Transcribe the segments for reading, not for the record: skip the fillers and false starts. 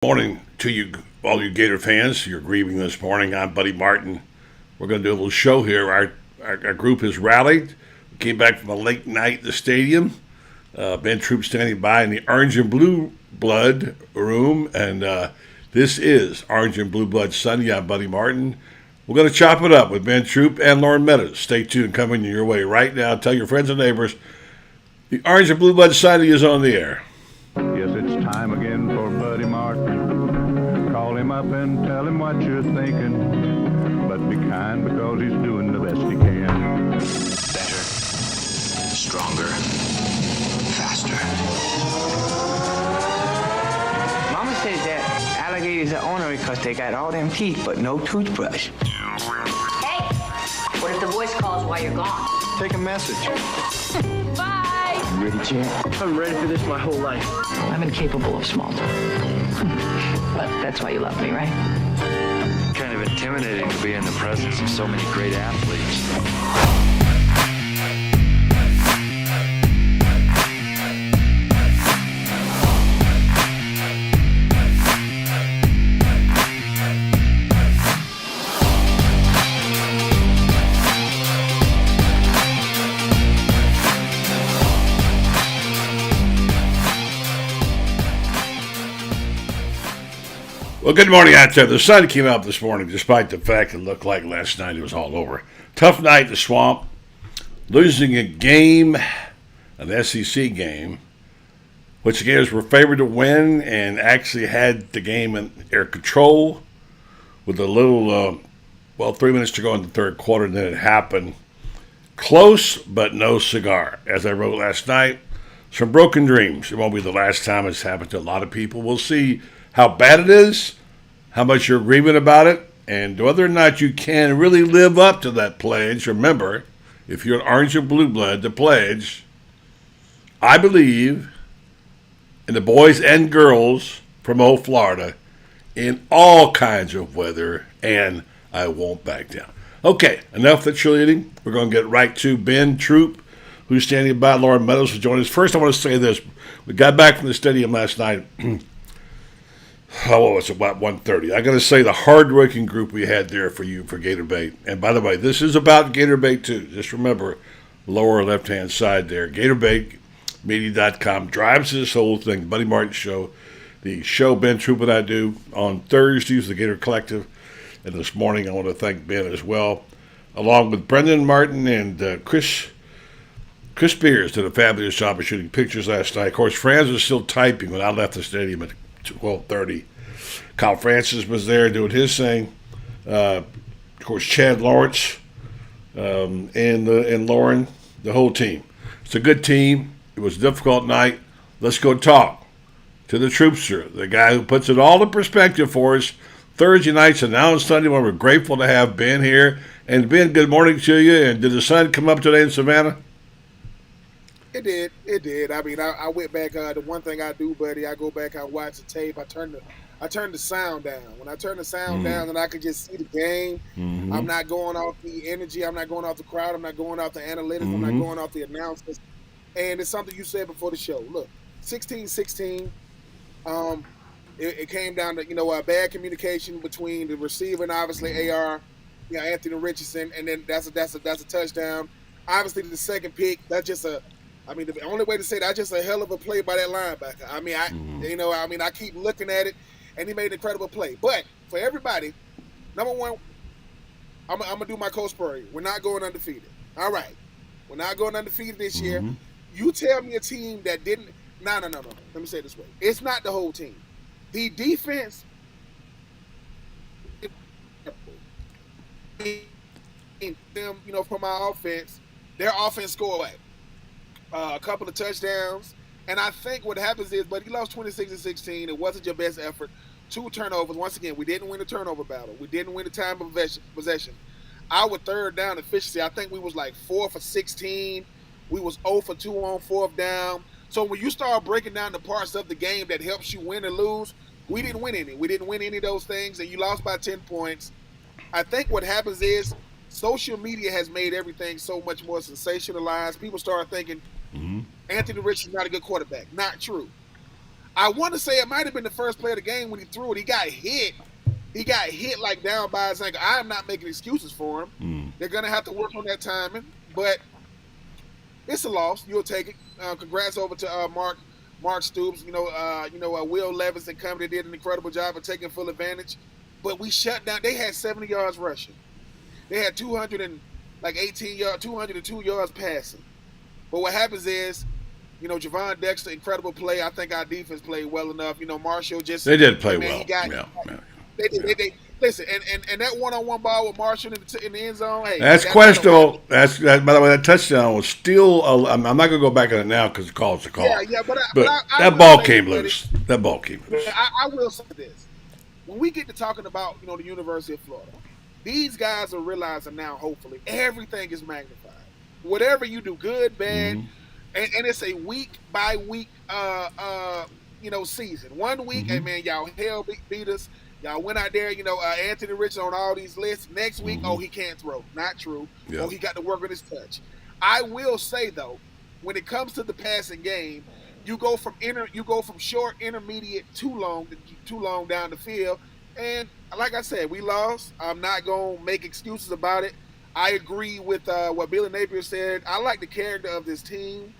Morning to you, all you Gator fans. You're grieving this morning. I'm Buddy Martin. We're going to do a little show here. Our group has rallied. We came back from a late night at the stadium. Ben Troop standing by in the orange and blue blood room. And this is Orange and Blue Blood Sunday. I'm Buddy Martin. We're going to chop it up with Ben Troop and Lauren Meadows. Stay tuned. Coming your way right now. Tell your friends and neighbors. The Orange and Blue Blood Sunday is on the air. Yes, it's time again for Buddy Martin. Call him up and tell him what you're thinking. But be kind because he's doing the best he can. Better, stronger, faster. Mama says that alligators are ornery because they got all them teeth but no toothbrush. Hey, what if the voice calls while you're gone? Take a message. Bye. You ready, champ? I'm ready for this my whole life. I'm incapable of small talk. But that's why you love me, right? Kind of intimidating to be in the presence of so many great athletes. Well, good morning out there. The sun came out this morning, despite the fact it looked like last night it was all over. Tough night in the swamp. Losing a game, an SEC game, which the Gators were favored to win and actually had the game in their control with a little, 3 minutes to go in the third quarter, and then it happened. Close, but no cigar. As I wrote last night, some broken dreams. It won't be the last time it's happened to a lot of people. We'll see how bad it is, how much you're grieving about it, and whether or not you can really live up to that pledge. Remember, if you're an orange and blue blood, the pledge, I believe in the boys and girls from old Florida in all kinds of weather, and I won't back down. Okay, enough of the cheerleading. We're going to get right to Ben Troop, who's standing by. Lauren Meadows will join us. First, I want to say this. We got back from the stadium last night. What was it, about 1:30? I got to say the hard-working group we had there for you for Gator Bait. And by the way, this is about Gator Bait too. Just remember, lower left-hand side there. GatorBaitMedia.com drives this whole thing. Buddy Martin Show. The show Ben Troop and I do on Thursdays, the Gator Collective. And this morning I want to thank Ben as well, along with Brendan Martin and Chris Spears did a fabulous job of shooting pictures last night. Of course, Franz was still typing when I left the stadium at 12:30. Kyle Francis was there doing his thing. Of course, Chad Lawrence and Lauren, the whole team. It's a good team. It was a difficult night. Let's go talk to the Troopster, the guy who puts it all in perspective for us. Thursday nights and now on Sunday when we're grateful to have Ben here. And Ben, good morning to you. And did the sun come up today in Savannah? It did. It did. I mean, I went back. The one thing I do, buddy, I go back. I watch the tape. I turn the sound down. When I turn the sound down, and I can just see the game. Mm-hmm. I'm not going off the energy. I'm not going off the crowd. I'm not going off the analytics. Mm-hmm. I'm not going off the announcers. And it's something you said before the show. Look, 16-16. It came down to bad communication between the receiver and obviously AR, Anthony Richardson, and then that's a touchdown. Obviously, the second pick, that's just the only way to say that's just a hell of a play by that linebacker. I keep looking at it, and he made an incredible play. But for everybody, number one, I'm gonna do my Coach Spurrier. We're not going undefeated. All right, we're not going undefeated this year. You tell me a team that didn't. No. Let me say it this way: it's not the whole team. The defense. Them, from our offense, their offense scored a couple of touchdowns, and I think what happens is, but you lost 26-16. It wasn't your best effort. 2 turnovers. Once again, we didn't win the turnover battle. We didn't win the time of possession. Our third down efficiency, I think we was like 4 for 16. We was 0 for 2 on fourth down. So when you start breaking down the parts of the game that helps you win and lose, we didn't win any. We didn't win any of those things, and you lost by 10 points. I think what happens is social media has made everything so much more sensationalized. People start thinking Anthony Richardson's not a good quarterback. Not true. I want to say it might have been the first play of the game when he threw it. He got hit. He got hit like down by his ankle. I'm not making excuses for him. They're gonna have to work on that timing, but it's a loss. You'll take it. Congrats over to Mark Stoops. Will Levis and company did an incredible job of taking full advantage. But we shut down. They had 70 yards rushing. They had 218 yards, 202 yards passing. But what happens is, Javon Dexter, incredible play. I think our defense played well enough. Marshall just They did play well. They did. They listen, and that one-on-one ball with Marshall in the end zone. Hey, that's questionable. By the way, that touchdown was still. I'm not going to go back on it now because the call is a call. Yeah, but that ball came loose. That ball came loose. I will say this: when we get to talking about the University of Florida, these guys are realizing now. Hopefully, everything is magnified. Whatever you do, good, bad, and it's a week by week, season. 1 week, hey man, y'all hell beat us. Y'all went out there, Anthony Richardson on all these lists. Next week, he can't throw. Not true. Yeah. He got to work on his touch. I will say though, when it comes to the passing game, you go from short, intermediate, too long down the field. And like I said, we lost. I'm not gonna make excuses about it. I agree with what Billy Napier said. I like the character of this team.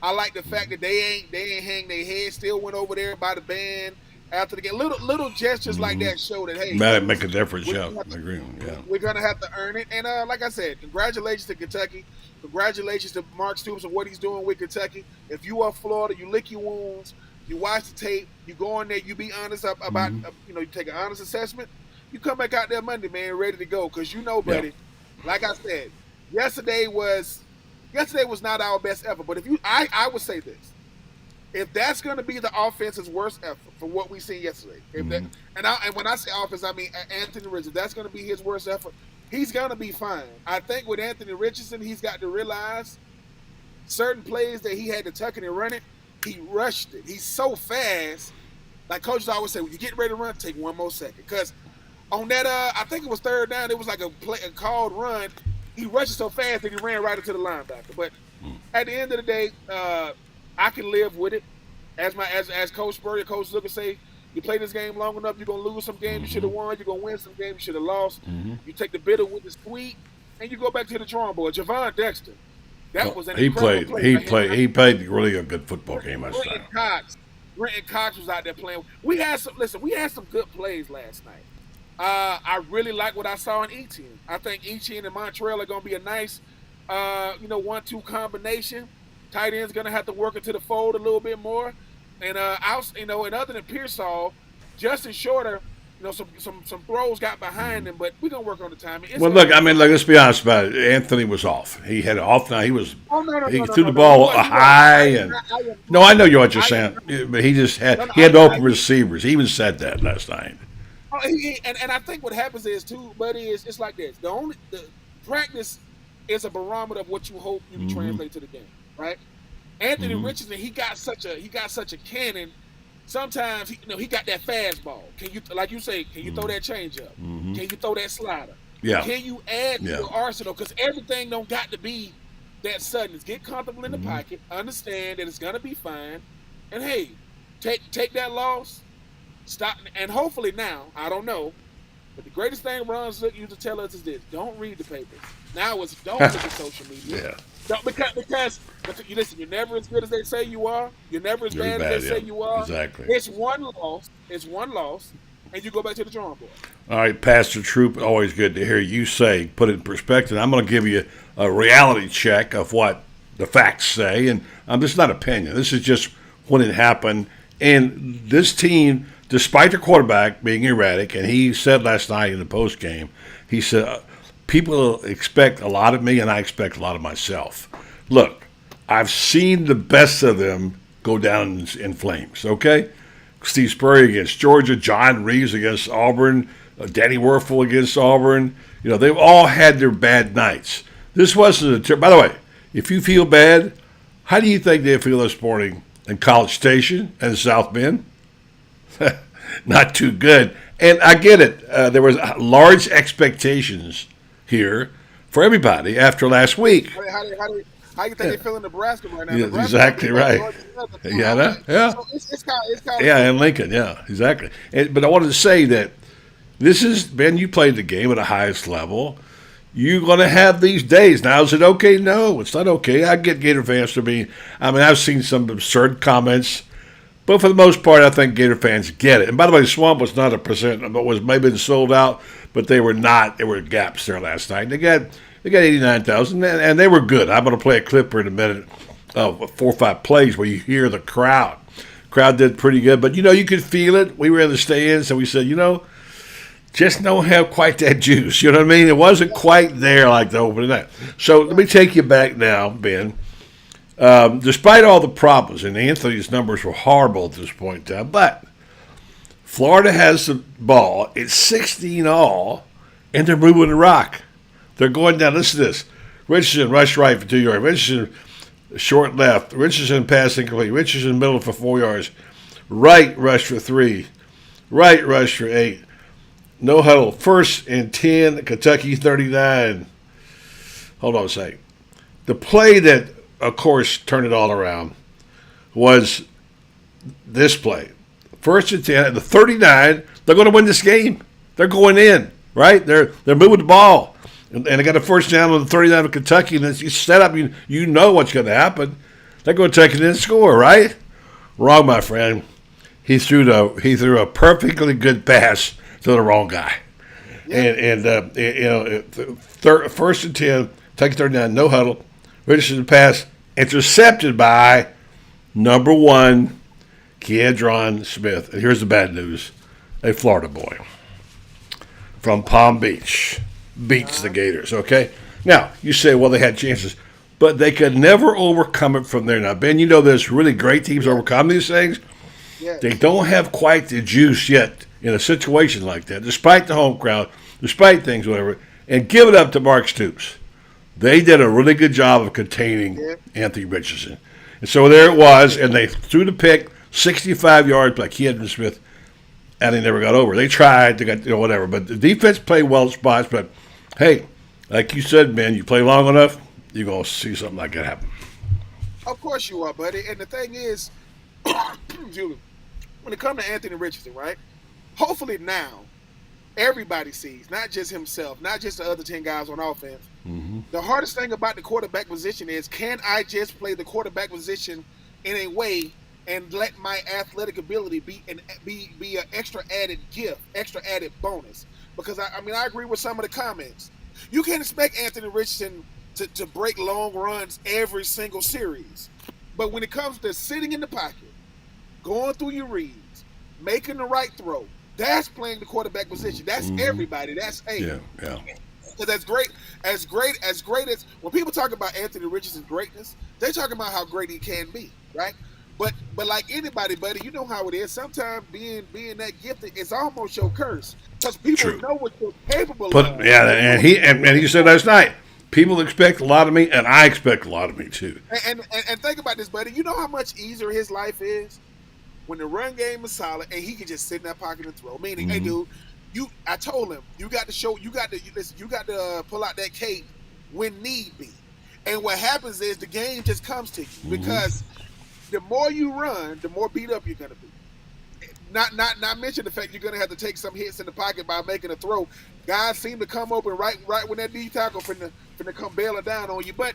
I like the fact that they ain't hang their head. Still went over there by the band after the game. Little gestures like that show that, hey, might make a difference. I agree. Yeah, we're gonna have to earn it. And like I said, congratulations to Kentucky. Congratulations to Mark Stoops and what he's doing with Kentucky. If you are Florida, you lick your wounds. You watch the tape. You go in there. You be honest about. You take an honest assessment. You come back out there Monday, man, ready to go. Because buddy. Yeah. Like I said, yesterday was not our best effort. But I would say this: if that's going to be the offense's worst effort for what we seen yesterday, and when I say offense, I mean Anthony Richardson. That's going to be his worst effort. He's going to be fine. I think with Anthony Richardson, he's got to realize certain plays that he had to tuck it and run it. He rushed it. He's so fast. Like coaches always say, when you get ready to run, take one more second because. On that, I think it was third down. It was like a called run. He rushed so fast that he ran right into the linebacker. But at the end of the day, I can live with it. As Coach Spurrier, Coach Zucker say, you play this game long enough, you're gonna lose some games you should have won. You're gonna win some games you should have lost. You take the bitter with the sweet, and you go back to the drawing board. Javon Dexter, that was an incredible play. He played really a good football game last night. Brenton Cox was out there playing. We had some good plays last night. I really like what I saw in Etienne. I think Etienne and Montreal are going to be a nice, 1-2 combination. Tight end's going to have to work into the fold a little bit more. And and other than Pearsall, Justin Shorter, some throws got behind him, but we're going to work on the timing. Let's be honest about it. Anthony was off. He had an off night. He was. He threw the ball high, and I know what you're saying, but he just had open receivers. He even said that last night. And I think what happens is too, buddy, is it's like this. The practice is a barometer of what you hope you can translate to the game, right? Anthony Richardson, he got such a cannon. Sometimes he got that fastball. Can you, like you say, can you throw that changeup? Can you throw that slider? Yeah. Can you add to your arsenal? Because everything don't got to be that sudden. Get comfortable in the pocket. Understand that it's gonna be fine. And hey, take that loss. Stop, and hopefully now, I don't know, but the greatest thing Ron Zook used to tell us is this: don't read the papers. Now it's don't look at social media. Don't, because you listen, you're never as good as they say you are. You're never as bad as they say you are. Exactly. It's one loss, and you go back to the drawing board. All right, Pastor Troop, always good to hear you say, put it in perspective. I'm going to give you a reality check of what the facts say, and this is not opinion. This is just when it happened. And this team, despite the quarterback being erratic, and he said last night in the post game, he said, people expect a lot of me, and I expect a lot of myself. Look, I've seen the best of them go down in flames, okay? Steve Spurrier against Georgia, John Reeves against Auburn, Danny Werfel against Auburn. They've all had their bad nights. This wasn't by the way, if you feel bad, how do you think they feel this morning in College Station and South Bend? Not too good. And I get it. There was large expectations here for everybody after last week. How you think they feel in Nebraska right now? Yeah, Nebraska exactly right. Yeah. So it's kind of Yeah, in Lincoln, yeah, exactly. But I wanted to say that this is, Ben, you played the game at the highest level. You're going to have these days. Now, is it okay? No, it's not okay. I get Gator fans to be, I've seen some absurd comments, but for the most part, I think Gator fans get it. And by the way, the Swamp was not 100%, but was maybe sold out, but they were not. There were gaps there last night. They got 89,000, and they were good. I'm going to play a clip here in a minute of 4 or 5 plays where you hear the crowd. Crowd did pretty good, but, you could feel it. We were in the stands, and we said, just don't have quite that juice. You know what I mean? It wasn't quite there like the opening night. So let me take you back now, Ben. Despite all the problems, and Anthony's numbers were horrible at this point in time, but Florida has the ball. It's 16 all, and they're moving the rock. They're going down. Listen to this. Richardson, rush right for 2 yards. Richardson, short left. Richardson, passing complete. Richardson, middle for 4 yards. Right, rush for 3. Right, rush for 8. No huddle. 1st and 10, Kentucky 39. Hold on a second. The play that, of course, turned it all around was this play. 1st and 10 at the 39. They're going to win this game. They're going in, right? They're moving the ball. And they got a 1st down on the 39 of Kentucky. And you set up, you know what's going to happen. They're going to take it in and score, right? Wrong, my friend. He threw a perfectly good pass to the wrong guy. Yeah. And 1st and 10, Kentucky 39, no huddle. Richardson pass intercepted by number 1, Keandron Smith. And here's the bad news. A Florida boy from Palm Beach beats the Gators, okay? Now, you say, well, they had chances, but they could never overcome it from there. Now, Ben, there's really great teams overcome these things. Yeah. They don't have quite the juice yet in a situation like that, despite the home crowd, despite things, whatever, and give it up to Mark Stoops. They did a really good job of containing Anthony Richardson. And so there it was, and they threw the pick, 65 yards by Keandron Smith, and they never got over. They tried, they got, whatever. But the defense played well at spots, but, hey, like you said, man, you play long enough, you're going to see something like that happen. Of course you are, buddy. And the thing is, when it comes to Anthony Richardson, right, hopefully now everybody sees, not just himself, not just the other 10 guys on offense. Mm-hmm. The hardest thing about the quarterback position is, can I just play the quarterback position in a way and let my athletic ability be an extra added gift, extra added bonus? Because, I agree with some of the comments. You can't expect Anthony Richardson to break long runs every single series. But when it comes to sitting in the pocket, going through your reads, making the right throw, that's playing the quarterback position. That's everybody. That's Yeah. So that's great. As great as when people talk about Anthony Richardson's greatness, they're talking about how great he can be, right? But like anybody, buddy, you know how it is. Sometimes being that gifted is almost your curse, because people know what you're capable of. Yeah, and he said last night, people expect a lot of me, and I expect a lot of me too. And think about this, buddy. You know how much easier his life is when the run game is solid and he can just sit in that pocket and throw. Meaning, hey, dude, I told him, you got to pull out that cape when need be. And what happens is the game just comes to you, because the more you run, the more beat up you're going to be. Not mention the fact you're going to have to take some hits in the pocket by making a throw. Guys seem to come open right when that D tackle finna come bailing down on you. But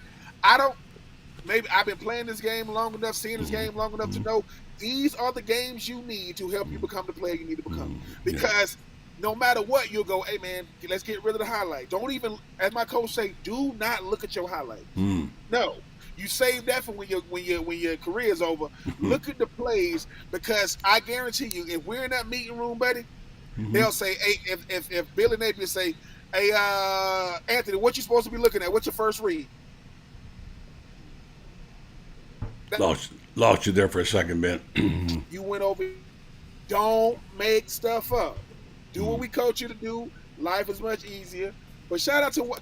maybe I've been playing this game long enough, seeing this game long enough to know these are the games you need to help you become the player you need to become. Because no matter what, you'll go, hey, man, let's get rid of the highlight. Don't even, as my coach say, do not look at your highlight. No. You save that for when your career is over. Look at the plays, because I guarantee you, if we're in that meeting room, buddy, they'll say, hey, if Billy Napier say, hey, Anthony, what you supposed to be looking at? What's your first read? Lost you there for a second, Ben. You went over. Don't make stuff up. Do what we coach you to do. Life is much easier. But shout out to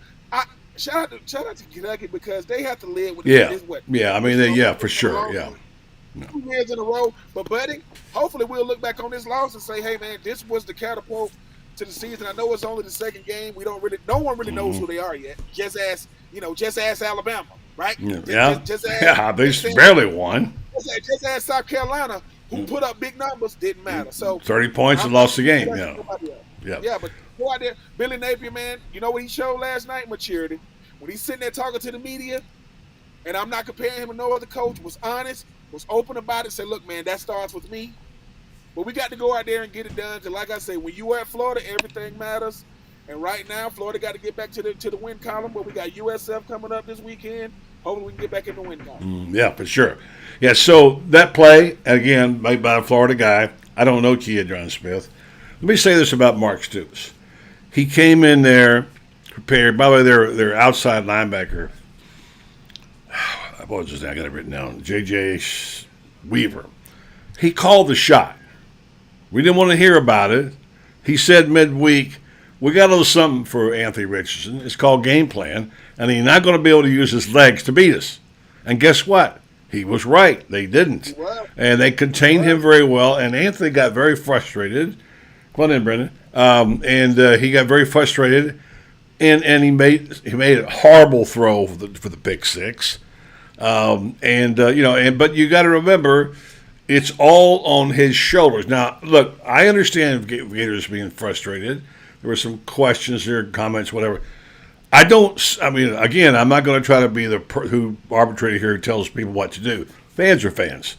Kentucky, because they have to live with this. For sure. Yeah. 2 years in a row. But buddy, hopefully we'll look back on this loss and say, hey man, this was the catapult to the season. I know it's only the second game. No one really knows who they are yet. Just ask Alabama. right? Yeah, Just they barely won. Just as South Carolina, who put up big numbers, didn't matter. So 30 points and lost the game. Yeah. Yeah, but go out there. Billy Napier, man, you know what he showed last night? Maturity. When he's sitting there talking to the media, and I'm not comparing him to no other coach, was honest, was open about it, said, look, man, that starts with me. But we got to go out there and get it done. Because like I say, when you are at Florida, everything matters. And right now, Florida got to get back to the win column. But we got USF coming up this weekend. Hopefully we can get back in the win column. Yeah, for sure. Yeah, so that play, again, made by a Florida guy. I don't know Kia John Smith. Let me say this about Mark Stoops. He came in there prepared. By the way, their outside linebacker, what was his name? I got it written down. J.J. Weaver. He called the shot. We didn't want to hear about it. He said midweek, we got a little something for Anthony Richardson. It's called game plan, and he's not going to be able to use his legs to beat us. And guess what? He was right. They didn't. And they contained him very well, and Anthony got very frustrated. Come on in, Brendan. And he got very frustrated, and he made a horrible throw for the pick six. But you got to remember, it's all on his shoulders. Now, look, I understand Gators being frustrated. There were some questions there, comments, whatever. I'm not going to try to be the arbitrator here who tells people what to do. Fans are fans.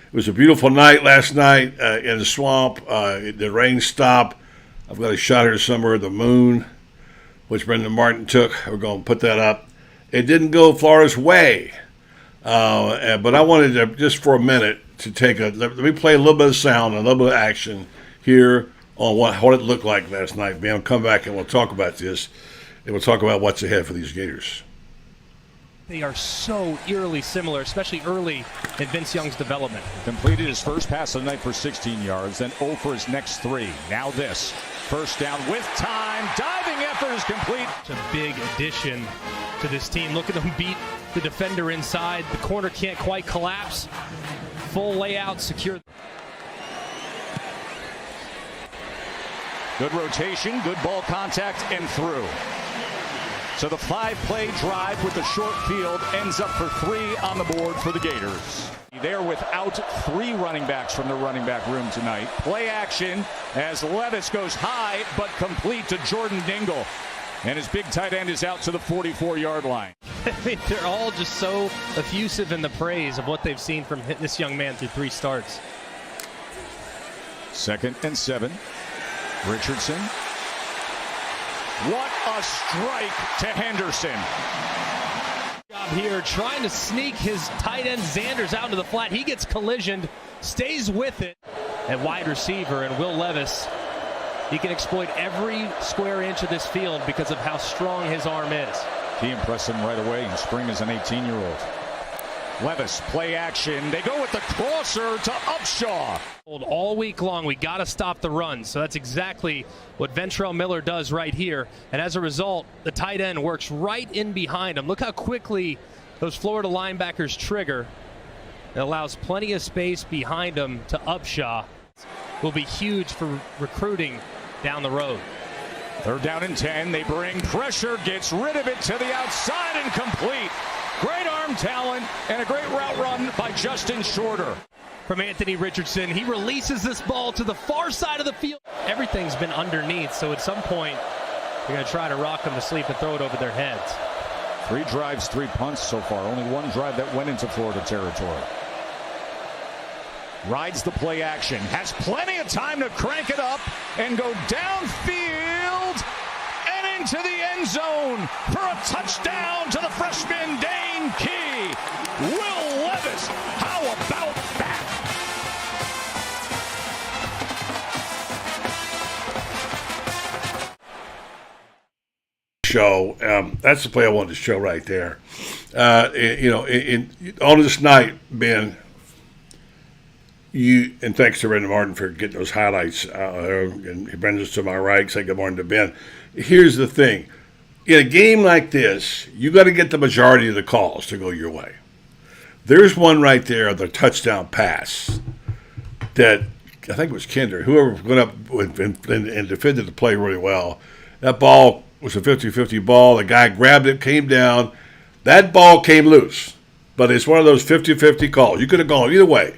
It was a beautiful night last night in the swamp. The rain stopped. I've got a shot here somewhere of the moon, which Brendan Martin took. We're going to put that up. It didn't go Florida's way. But I wanted to, just for a minute, to let me play a little bit of sound and a little bit of action here on what it looked like last night. Man, we'll come back and we'll talk about this, and we'll talk about what's ahead for these Gators. They are so eerily similar, especially early in Vince Young's development. Completed his first pass of the night for 16 yards, then 0 for his next 3. Now this. First down with time. Diving effort is complete. It's a big addition to this team. Look at them beat the defender inside. The corner can't quite collapse. Full layout, secure. Good rotation, good ball contact, and through. So the 5-play drive with the short field ends up for 3 on the board for the Gators. They're without 3 running backs from the running back room tonight. Play action as Levis goes high but complete to Jordan Dingle. And his big tight end is out to the 44-yard line. They're all just so effusive in the praise of what they've seen from this young man through 3 starts. 2nd and 7. Richardson. What a strike to Henderson. Job here trying to sneak his tight end Zanders out into the flat. He gets collisioned, stays with it at wide receiver, and Will Levis, he can exploit every square inch of this field because of how strong his arm is. He impressed him right away in spring as an 18-year-old. Levis, play action. They go with the crosser to Upshaw. All week long, we got to stop the run. So that's exactly what Ventrell Miller does right here. And as a result, the tight end works right in behind him. Look how quickly those Florida linebackers trigger. It allows plenty of space behind him to Upshaw. Will be huge for recruiting down the road. 3rd down and 10. They bring pressure, gets rid of it to the outside and complete. Great arm talent and a great route run by Justin Shorter. From Anthony Richardson, he releases this ball to the far side of the field. Everything's been underneath, so at some point, they're going to try to rock them to sleep and throw it over their heads. 3 drives, 3 punts so far. Only 1 drive that went into Florida territory. Rides the play action. Has plenty of time to crank it up and go downfield and into the end zone for a touchdown to the freshman Dane Key. Will Levis, how about that? Show. That's the play I wanted to show right there. On this night, Ben, and thanks to Brendan Martin for getting those highlights. And Brendan's to my right. Say good morning to Ben. Here's the thing. In a game like this, you got to get the majority of the calls to go your way. There's one right there, the touchdown pass, that I think it was Kinder, whoever went up and defended the play really well. That ball was a 50-50 ball. The guy grabbed it, came down. That ball came loose, but it's one of those 50-50 calls. You could have gone either way.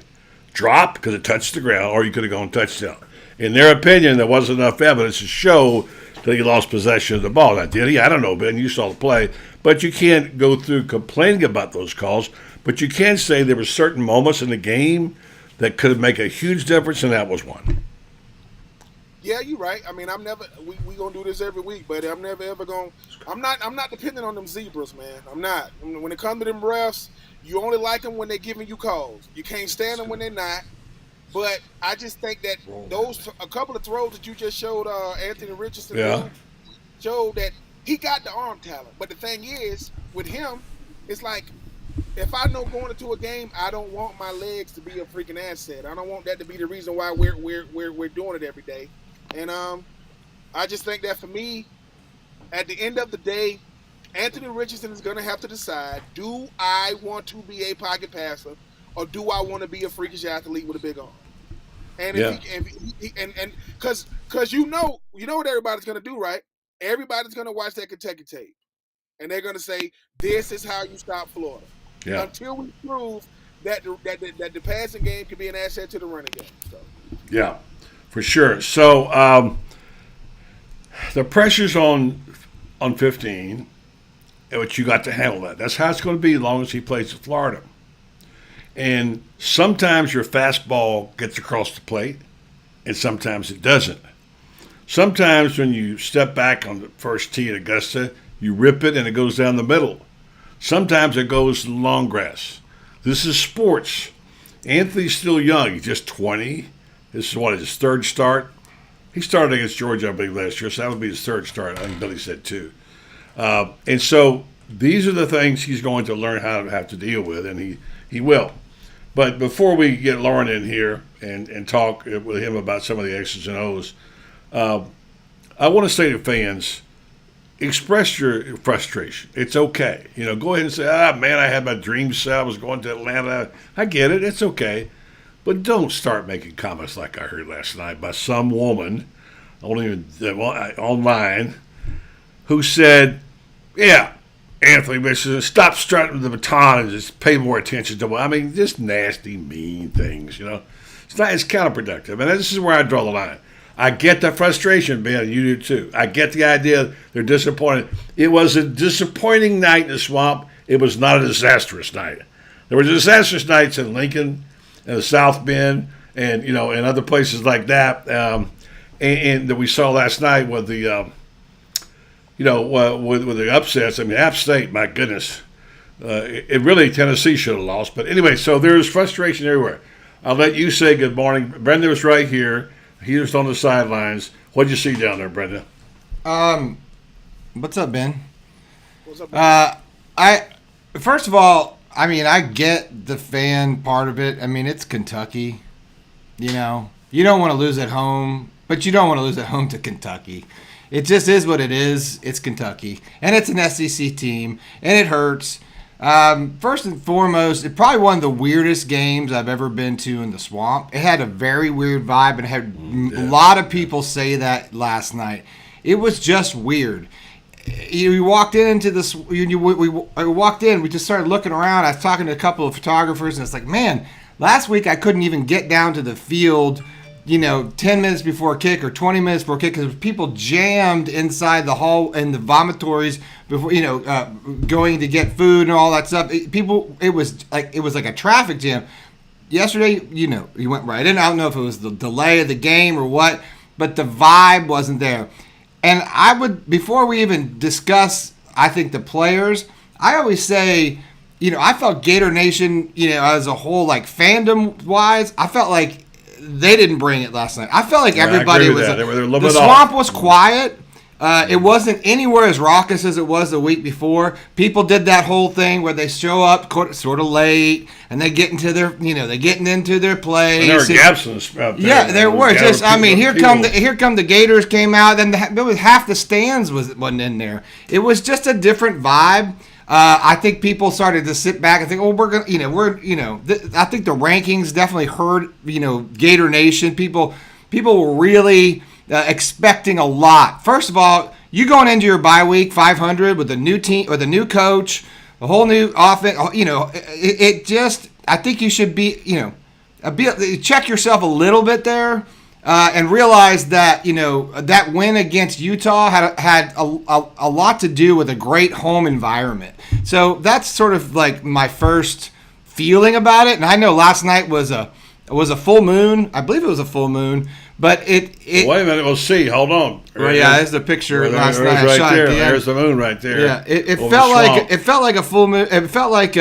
Drop because it touched the ground, or you could have gone touchdown. In their opinion, there wasn't enough evidence to show that he lost possession of the ball. Now, did he? I don't know, Ben. You saw the play. But you can't go through complaining about those calls. But you can say there were certain moments in the game that could make a huge difference, and that was one. Yeah, you're right. I mean, I'm never. We gonna do this every week, but I'm never ever gonna. I'm not dependent on them zebras, man. I'm not. When it comes to them refs, you only like them when they're giving you calls. You can't stand them when they're not. But I just think that a couple of throws that you just showed Anthony Richardson showed that he got the arm talent. But the thing is, with him, it's like, if I know going into a game, I don't want my legs to be a freaking asset. I don't want that to be the reason why we're doing it every day. And I just think that for me, at the end of the day, Anthony Richardson is going to have to decide: do I want to be a pocket passer, or do I want to be a freakish athlete with a big arm? And because you know what everybody's going to do, right? Everybody's going to watch that Kentucky tape, and they're going to say, "This is how you stop Florida." Yeah. Until we prove that the passing game can be an asset to the running game. So. Yeah, for sure. So the pressure's on 15, but you got to handle that. That's how it's going to be as long as he plays at Florida. And sometimes your fastball gets across the plate, and sometimes it doesn't. Sometimes when you step back on the first tee at Augusta, you rip it and it goes down the middle. Sometimes it goes to the long grass. This is sports. Anthony's still young. He's just 20. This is his third start. He started against Georgia, I believe, last year, so that would be his third start. I think Billy said two. And so these are the things he's going to learn how to have to deal with, and he will. But before we get Lauren in here and talk with him about some of the X's and O's, I want to say to fans, express your frustration. It's okay. Go ahead and say, man, I had my dream set. I was going to Atlanta. I get it. It's okay. But don't start making comments like I heard last night by some woman online who said, yeah, Anthony Richardson, stop strutting the baton and just pay more attention to him. I mean, just nasty, mean things, It's counterproductive. And this is where I draw the line. I get the frustration, Ben, you do too. I get the idea they're disappointed. It was a disappointing night in the Swamp. It was not a disastrous night. There were disastrous nights in Lincoln and the South Bend and, and other places like that. And that we saw last night with the, with the upsets. I mean, App State, my goodness. It really, Tennessee should have lost. But anyway, so there's frustration everywhere. I'll let you say good morning. Brenda was right here. He was on the sidelines. What'd you see down there, Brenda? What's up, Ben? What's up, Ben? First of all, I mean, I get the fan part of it. I mean, it's Kentucky. You don't want to lose at home, but you don't want to lose at home to Kentucky. It just is what it is. It's Kentucky, and it's an SEC team, and it hurts. First and foremost, it's probably one of the weirdest games I've ever been to in the Swamp. It had a very weird vibe, and had a lot of people say that last night. It was just weird. You walked into this. We walked in. We just started looking around. I was talking to a couple of photographers, and it's like, man, last week I couldn't even get down to the field 10 minutes before kick or 20 minutes before kick because people jammed inside the hall in the vomitories before, going to get food and all that stuff. It was like a traffic jam. Yesterday, you went right in. I don't know if it was the delay of the game or what, but the vibe wasn't there. And I would, before we even discuss, I think the players, I always say, I felt Gator Nation, as a whole, like fandom-wise, I felt like they didn't bring it last night. I felt like everybody was. The Swamp was quiet. It wasn't anywhere as raucous as it was the week before. People did that whole thing where they show up sort of late and they get into their, they're getting into their place. And there were gaps in the out there. Yeah, there were. Just, here come the Gators came out. Then there was half the stands wasn't in there. It was just a different vibe. I think people started to sit back and think, "Oh, we're gonna, I think the rankings definitely hurt, Gator Nation. People were really expecting a lot. First of all, you going into your bye week 500 with a new team, with a new coach, a whole new offense. It just, I think you should be, check yourself a little bit there. And realize that that win against Utah had a lot to do with a great home environment. So that's sort of like my first feeling about it. And I know last night was a full moon. I believe it was a full moon, but it wait a minute, we'll see. Hold on. There's the picture last night. Right there. There's the moon right there. Yeah, it felt like a full moon. It felt like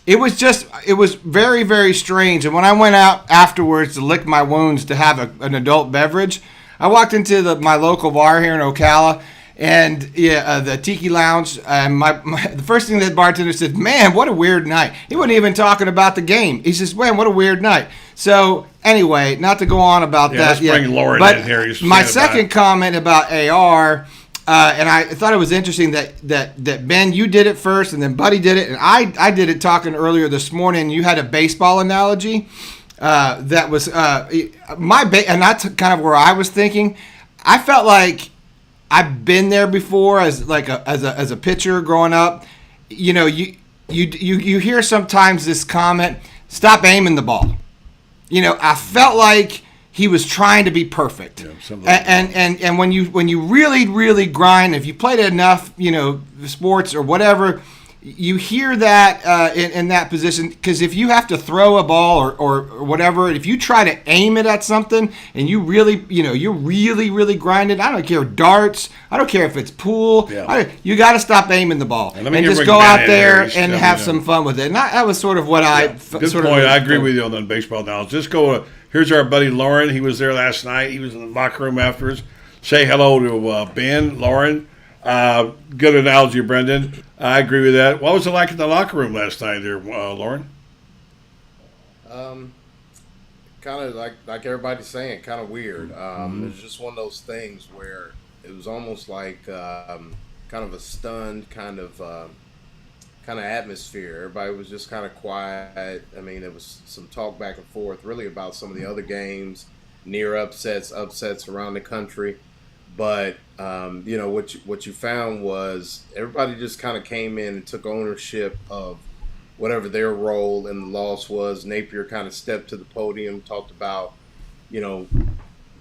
it was very, very strange. And when I went out afterwards to lick my wounds to have an adult beverage, I walked into my local bar here in Ocala, and the Tiki Lounge. And the first thing that bartender said, "Man, what a weird night." He wasn't even talking about the game. He says, "Man, what a weird night." So anyway, not to go on about that. Let's bring Lauren in here. My second comment about AR. And I thought it was interesting that Ben, you did it first, and then Buddy did it, and I did it talking earlier this morning. You had a baseball analogy that was and that's kind of where I was thinking. I felt like I've been there before as a pitcher growing up. You hear sometimes this comment, "Stop aiming the ball." I felt like he was trying to be perfect, and when you really, really grind, if you played enough, sports or whatever, you hear that in that position. Because if you have to throw a ball or whatever, if you try to aim it at something and you really, you're really, really grinding. I don't care darts. I don't care if it's pool. Yeah. You got to stop aiming the ball and just go out there and have some fun with it. And that was sort of what Good point. I agree with you on the baseball now. Just go. Here's our buddy Lauren. He was there last night. He was in the locker room afterwards. Say hello to Ben, Lauren. Good analogy, Brendan. I agree with that. What was it like in the locker room last night there, Lauren? Kind of like everybody's saying, kind of weird. It was just one of those things where it was almost like kind of a stunned kind of atmosphere. Everybody was just kind of quiet. I mean, there was some talk back and forth really about some of the other games, near upsets around the country. But, what you found was everybody just kind of came in and took ownership of whatever their role in the loss was. Napier kind of stepped to the podium, talked about,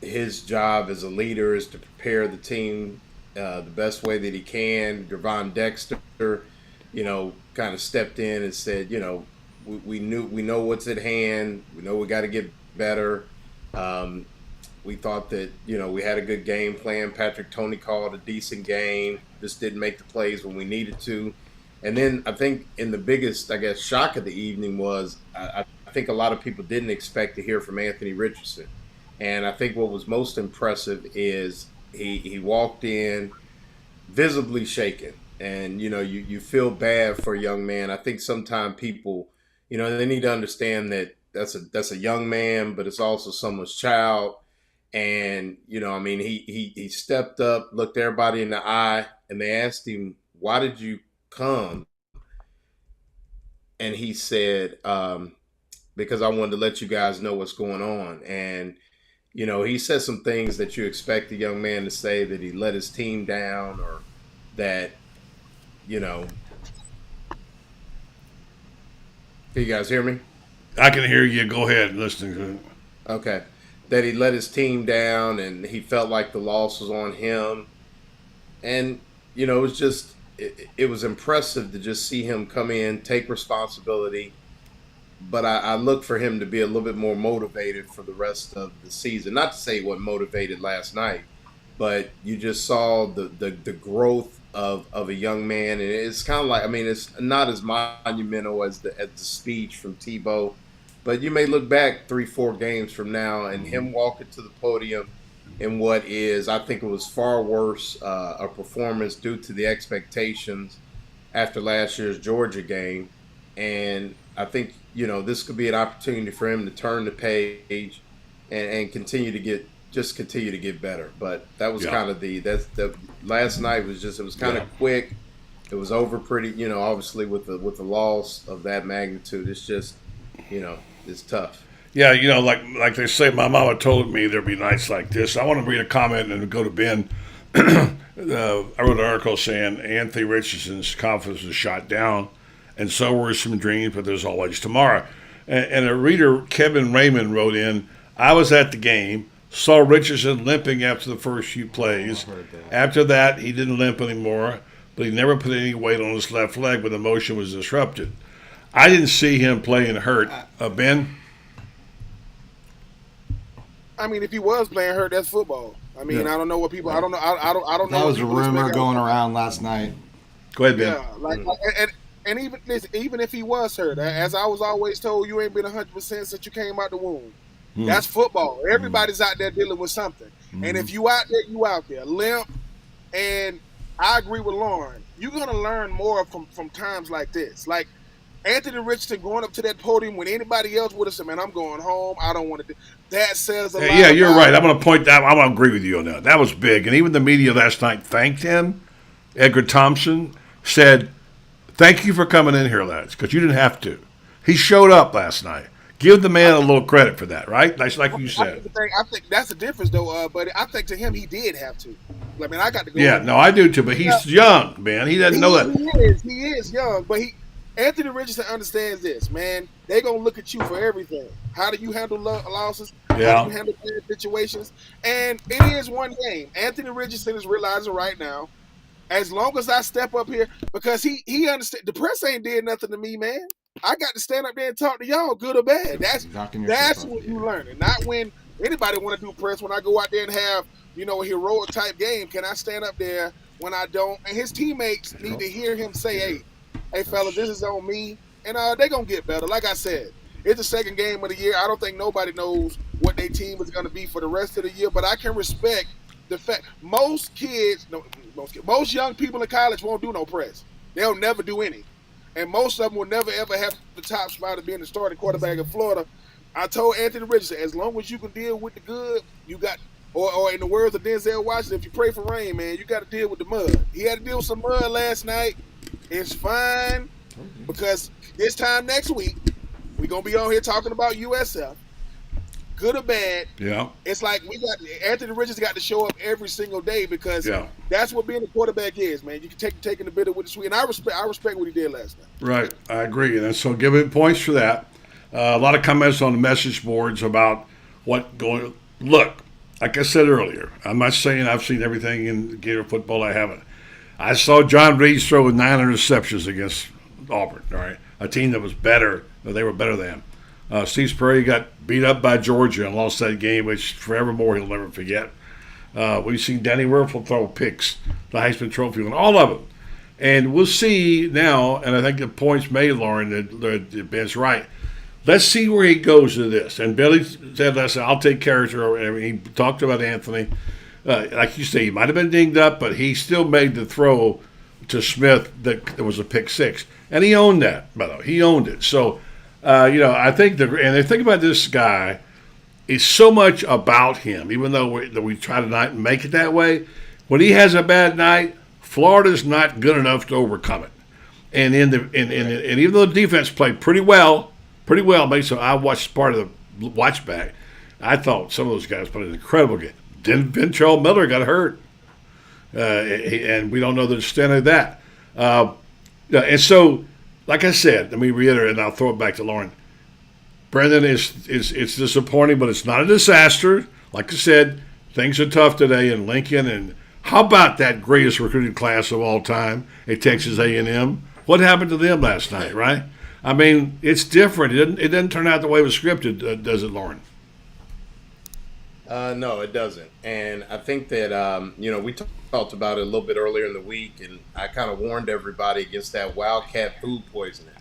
his job as a leader is to prepare the team the best way that he can. Devon Dexter, kind of stepped in and said, we know what's at hand. We know we got to get better. We thought that, we had a good game plan. Patrick Toney called a decent game. Just didn't make the plays when we needed to. And then I think in the biggest, shock of the evening was I think a lot of people didn't expect to hear from Anthony Richardson. And I think what was most impressive is he walked in visibly shaken. And, you feel bad for a young man. I think sometimes people, they need to understand that that's a young man, but it's also someone's child. And, he stepped up, looked everybody in the eye, and they asked him, "Why did you come?" And he said, "Because I wanted to let you guys know what's going on." And, he said some things that you expect a young man to say, that he let his team down, or that, Can you guys hear me? I can hear you. Go ahead, listening to it. Okay. That he let his team down and he felt like the loss was on him. And, it was just, it was impressive to just see him come in, take responsibility. But I look for him to be a little bit more motivated for the rest of the season. Not to say he wasn't motivated last night, but you just saw the growth of a young man. And it's kind of like, it's not as monumental as the speech from Tebow. But you may look back 3-4 games from now and him walking to the podium in what is, I think it was far worse, a performance due to the expectations after last year's Georgia game. And I think, this could be an opportunity for him to turn the page and continue to get better. But that was kind of the last night was just, it was kind of quick. It was over pretty, obviously with the loss of that magnitude. It's just, it's tough. Yeah, like they say, my mama told me there'd be nights like this. I want to read a comment and go to Ben. I wrote an article saying Anthony Richardson's confidence was shot down, and so were some dreams, but there's always tomorrow. And a reader, Kevin Raymond, wrote in, I was at the game, saw Richardson limping after the first few plays. After that, he didn't limp anymore, but he never put any weight on his left leg when the motion was disrupted. I didn't see him playing hurt. Ben? I mean, if he was playing hurt, that's football. I mean, I don't know what people. I don't know. I don't know. That was a what rumor going around last night. Go ahead, Ben. Yeah, and even if he was hurt, as I was always told, you ain't been 100% since you came out the womb. That's football. Everybody's out there dealing with something. And if you out there, you out there. Limp. And I agree with Lauren. You're gonna learn more from times like this. Like Anthony Richardson going up to that podium when anybody else would have said, "Man, I'm going home. I don't want to." That says a lot. Yeah, you're right. I'm going to point that. I'm going to agree with you on that. That was big, and even the media last night thanked him. Edgar Thompson said, "Thank you for coming in here, lads, because you didn't have to. He showed up last night. Give the man a little credit for that, right? That's like you said." I think that's the difference, though. But I think to him, he did have to. I mean, I got to go. Yeah, no, I do too. But he's young, man. He doesn't know that. He is young, but Anthony Richardson understands this, man. They're going to look at you for everything. How do you handle losses? Yeah. How do you handle bad situations? And it is one game. Anthony Richardson is realizing right now, as long as I step up here, because he understands, the press ain't did nothing to me, man. I got to stand up there and talk to y'all, good or bad. That's what you learning. Not when anybody want to do press, when I go out there and have, a heroic type game, can I stand up there when I don't? And his teammates need to hear him say, hey, fellas, this is on me. And they're going to get better. Like I said, it's the second game of the year. I don't think nobody knows what their team is going to be for the rest of the year. But I can respect the fact most young people in college won't do no press. They'll never do any. And most of them will never, ever have the top spot of being the starting quarterback in Florida. I told Anthony Richardson, as long as you can deal with the good, you got – or in the words of Denzel Washington, if you pray for rain, man, you got to deal with the mud. He had to deal with some mud last night. It's fine because this time next week, we're going to be on here talking about USF. Good or bad. Yeah. It's like Anthony Richardson got to show up every single day because that's what being a quarterback is, man. You can taking the bitter with the sweet. And I respect what he did last night. Right. I agree. And so give him points for that. A lot of comments on the message boards about what going. Look, like I said earlier, I'm not saying I've seen everything in Gator football. I haven't. I saw John Reed throw 9 interceptions against Auburn, all right, a team that was better, but they were better than him. Steve Spurrier got beat up by Georgia and lost that game, which forevermore he'll never forget. We've seen Danny Werfel throw picks, the Heisman Trophy, and all of them. And we'll see now, and I think the point's made, Lauren, that Ben's right. Let's see where he goes to this. And Billy said, listen, I'll take character. And he talked about Anthony. Like you say, he might have been dinged up, but he still made the throw to Smith that was a pick six. And he owned that, by the way. He owned it. So, I think and the thing about this guy is so much about him, even though we try to not make it that way. When he has a bad night, Florida's not good enough to overcome it. And and even though the defense played pretty well, so I watched part of the watch back. I thought some of those guys played an incredible game. Then Ventrell Miller got hurt, and we don't know the extent of that. And so, like I said, let me reiterate, and I'll throw it back to Lauren. Brendan, it's disappointing, but it's not a disaster. Like I said, things are tough today in Lincoln, and how about that greatest recruiting class of all time at Texas A&M? What happened to them last night, right? I mean, it's different. It didn't turn out the way it was scripted, does it, Lauren? No, it doesn't. And I think that, we talked about it a little bit earlier in the week, and I kind of warned everybody against that Wildcat food poisoning.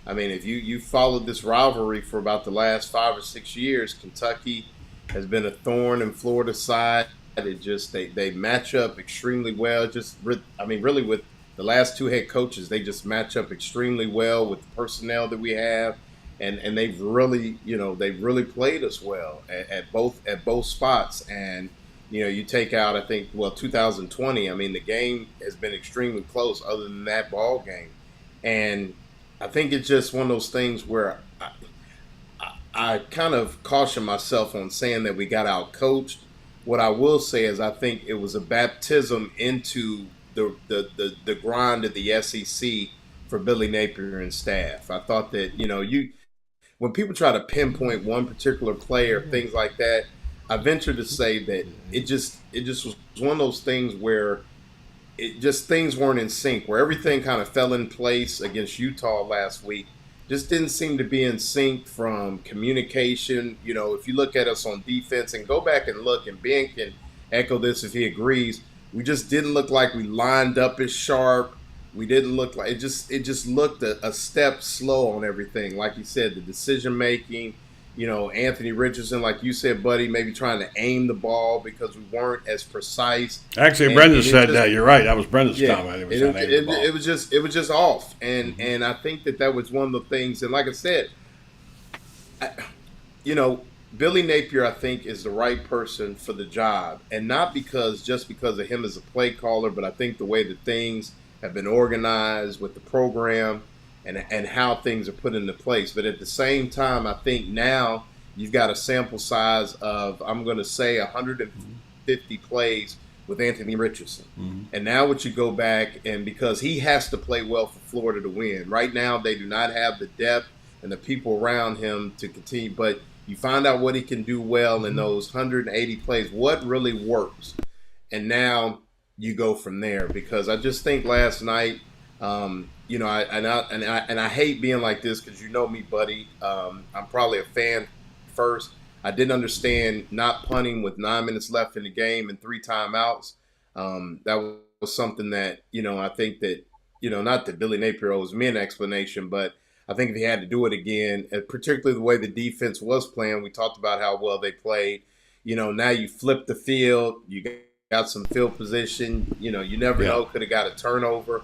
I mean, if you followed this rivalry for about the last 5 or 6 years, Kentucky has been a thorn in Florida's side. It just they match up extremely well. Really with the last 2 head coaches, they just match up extremely well with the personnel that we have. And they've really, played us well at both spots. And, you take out, I think, 2020, I mean, the game has been extremely close other than that ball game. And I think it's just one of those things where I kind of caution myself on saying that we got out-coached, what I will say is I think it was a baptism into the grind of the SEC for Billy Napier and staff. I thought that, when people try to pinpoint one particular player, things like that, I venture to say that it just was one of those things where things weren't in sync, where everything kind of fell in place against Utah last week. Just didn't seem to be in sync from communication. If you look at us on defense and go back and look, and Ben can echo this if he agrees, we just didn't look like we lined up as sharp. We didn't look like it just looked a step slow on everything. Like you said, the decision making, Anthony Richardson, like you said, buddy, maybe trying to aim the ball because we weren't as precise. Actually, Brendan said that. You're right. That was Brendan's comment. It was just off. And I think that was one of the things. And like I said, Billy Napier, I think, is the right person for the job. And not just because of him as a play caller, but I think the way that things have been organized with the program and how things are put into place. But at the same time, I think now you've got a sample size of, I'm going to say, 150 plays with Anthony Richardson. Mm-hmm. And now what you go back, and because he has to play well for Florida to win. Right now they do not have the depth and the people around him to continue. But you find out what he can do well in those 180 plays, what really works. And now you go from there, because I just think last night, I hate being like this because you know me, buddy. I'm probably a fan first. I didn't understand not punting with 9 minutes left in the game and 3 timeouts. That was something that, I think that, not that Billy Napier owes me an explanation, but I think if he had to do it again, particularly the way the defense was playing, we talked about how well they played. Now you flip the field, you got some field position, you never know, could have got a turnover.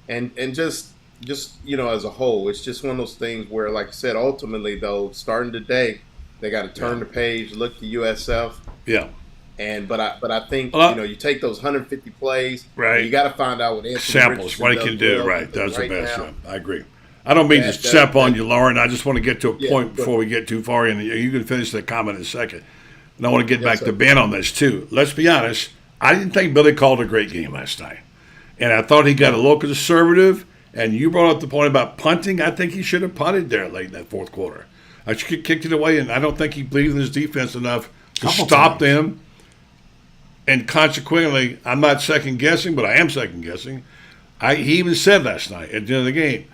And just as a whole, it's just one of those things where, like I said, ultimately though, starting today, they got to turn the page, look to USF. Yeah. But I think you take those 150 plays, right? You got to find out what Anthony samples, Richardson what he can do. well, right, does the best now, job. I agree. I don't mean to step on you, Lauren. I just want to get to a point before we get too far in. You can finish that comment in a second. And I want to get back to Ben on this too. Let's be honest. I didn't think Billy called a great game last night. And I thought he got a little conservative. And you brought up the point about punting. I think he should have punted there late in that fourth quarter. I kicked it away, and I don't think he believed in his defense enough to stop them. And consequently, I'm not second-guessing, but I am second-guessing. He even said last night at the end of the game,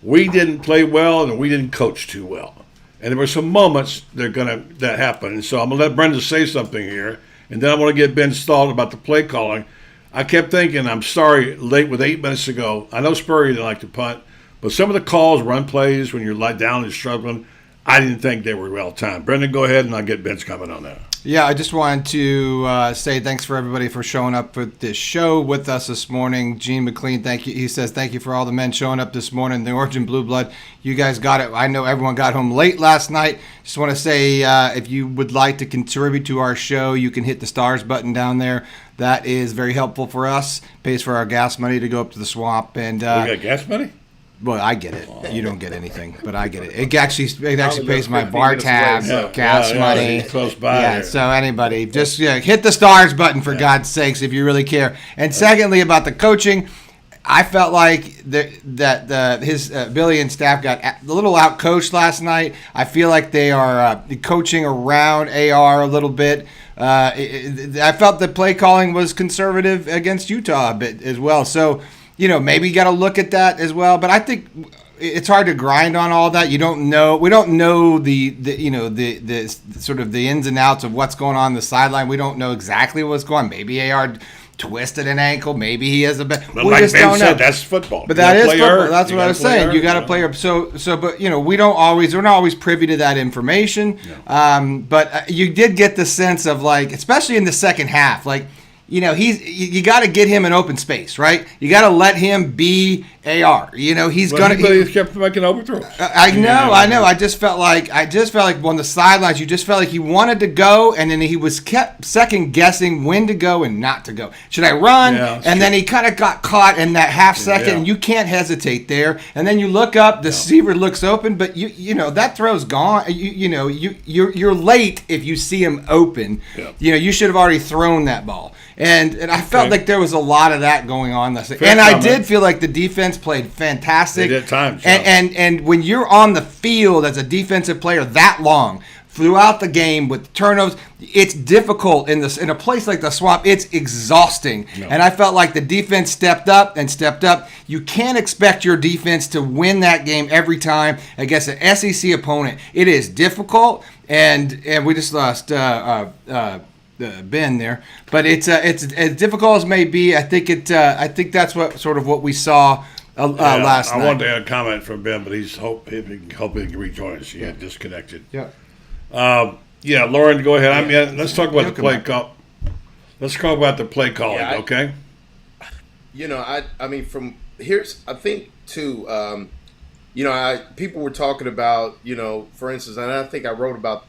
we didn't play well and we didn't coach too well. And there were some moments that happened. And so I'm going to let Brenda say something here, and then I want to get Ben's thought about the play calling. I kept thinking, I'm sorry, late with 8 minutes to go. I know Spurrier didn't like to punt, but some of the calls, run plays, when you're down and struggling, I didn't think they were well timed. Brendan, go ahead, and I'll get Ben's comment on that. Yeah, I just wanted to say thanks for everybody for showing up for this show with us this morning. Gene McLean, thank you. He says thank you for all the men showing up this morning. The Orange and Blue Blood, you guys got it. I know everyone got home late last night. Just want to say if you would like to contribute to our show, you can hit the stars button down there. That is very helpful for us. Pays for our gas money to go up to the swamp. And we got gas money? Well, I get it. You don't get anything, but I get it. It actually pays my bar tab, gas money. Close by. Yeah. There. So anybody, just hit the stars button for God's sakes if you really care. And secondly, about the coaching, I felt like his Billy and staff got a little out coached last night. I feel like they are coaching around AR a little bit. I felt the play calling was conservative against Utah a bit as well. So. Maybe you got to look at that as well. But I think it's hard to grind on all that. You don't know. We don't know the sort of the ins and outs of what's going on the sideline. We don't know exactly what's going on. Maybe AR twisted an ankle. Maybe he has a bit. But like Ben said, that's football. But that is football. That's what I was saying. You got to play her. But we're not always privy to that information. No. But you did get the sense of especially in the second half, you got to get him an open space, right? You got to let him be AR. He's He kept making overthrows. I know. I just felt like on the sidelines, you just felt like he wanted to go, and then he was kept second guessing when to go and not to go. Should I run? And then he kind of got caught in that half second, and you can't hesitate there. And then you look up, the receiver looks open, but that throw's gone. You're late if you see him open. You should have already thrown that ball. And I felt like there was a lot of that going on. I did feel like the defense played fantastic. They did at times. And when you're on the field as a defensive player that long throughout the game with turnovers, it's difficult in a place like the Swamp. It's exhausting. And I felt like the defense stepped up. You can't expect your defense to win that game every time against an SEC opponent. It is difficult, and we just lost Ben there, but it's as difficult as may be. I think that's what we saw last night. I wanted to add a comment from Ben, but he's hoping he can rejoin us. He had disconnected. Lauren, go ahead. Let's talk about the play call. Let's talk about the play calling. Okay. From here's I think too. People were talking about for instance, and I think I wrote about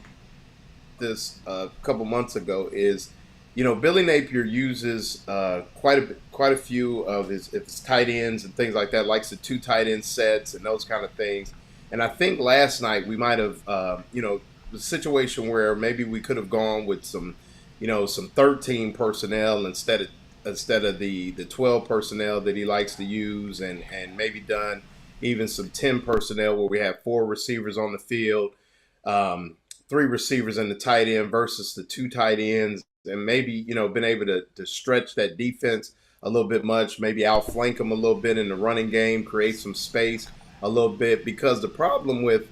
this a couple months ago, is Billy Napier uses quite a few of his tight ends and things like that, likes the 2 tight end sets and those kind of things. And I think last night we might have the situation where maybe we could have gone with some 13 personnel instead of the 12 personnel that he likes to use, and maybe done even some 10 personnel where we have 4 receivers on the field, 3 receivers in the tight end versus the 2 tight ends, and maybe, been able to stretch that defense a little bit much, maybe outflank them a little bit in the running game, create some space a little bit, because the problem with,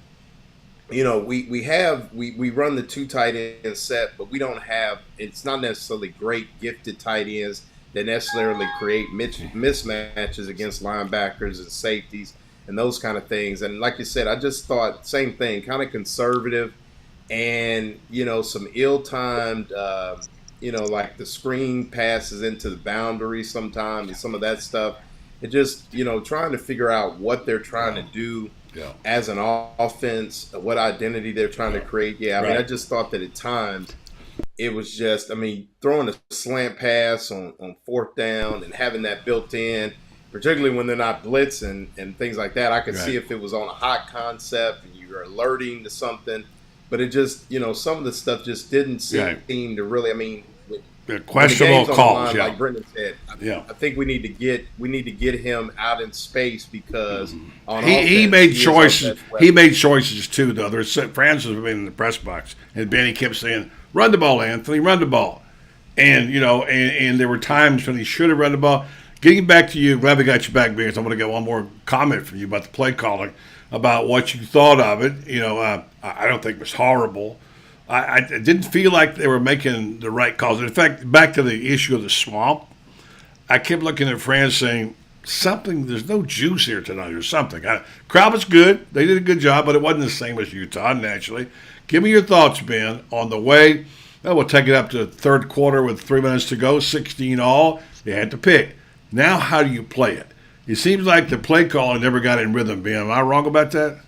we run the 2 tight end set, but we don't have, it's not necessarily great gifted tight ends that necessarily create mismatches against linebackers and safeties and those kind of things. And like you said, I just thought same thing, kind of conservative. And, some ill-timed, like the screen passes into the boundary sometimes and some of that stuff. It just, trying to figure out what they're trying to do as an offense, what identity they're trying to create. I just thought that at times it was just, throwing a slant pass on 4th down and having that built in, particularly when they're not blitzing and things like that. I could see if it was on a hot concept and you're alerting to something. But it just, some of the stuff just didn't seem to really. Questionable calls. Like Brendan said, I think we need to get him out in space, because on he made choices. He made choices too. Though there's Francis was in the press box, and Benny kept saying, "Run the ball, Anthony, run the ball," and and there were times when he should have run the ball. Getting back to you, glad we got you back, because I want to get one more comment from you about the play calling, about what you thought of it. I don't think it was horrible. I didn't feel like they were making the right calls. In fact, back to the issue of the Swamp, I kept looking at France saying, there's no juice here tonight or something. Crowd was good. They did a good job, but it wasn't the same as Utah, naturally. Give me your thoughts, Ben, on the way. We'll take it up to the third quarter with 3 minutes to go, 16 all. They had to pick. Now, how do you play it? It seems like the play calling never got in rhythm, Ben. Am I wrong about that?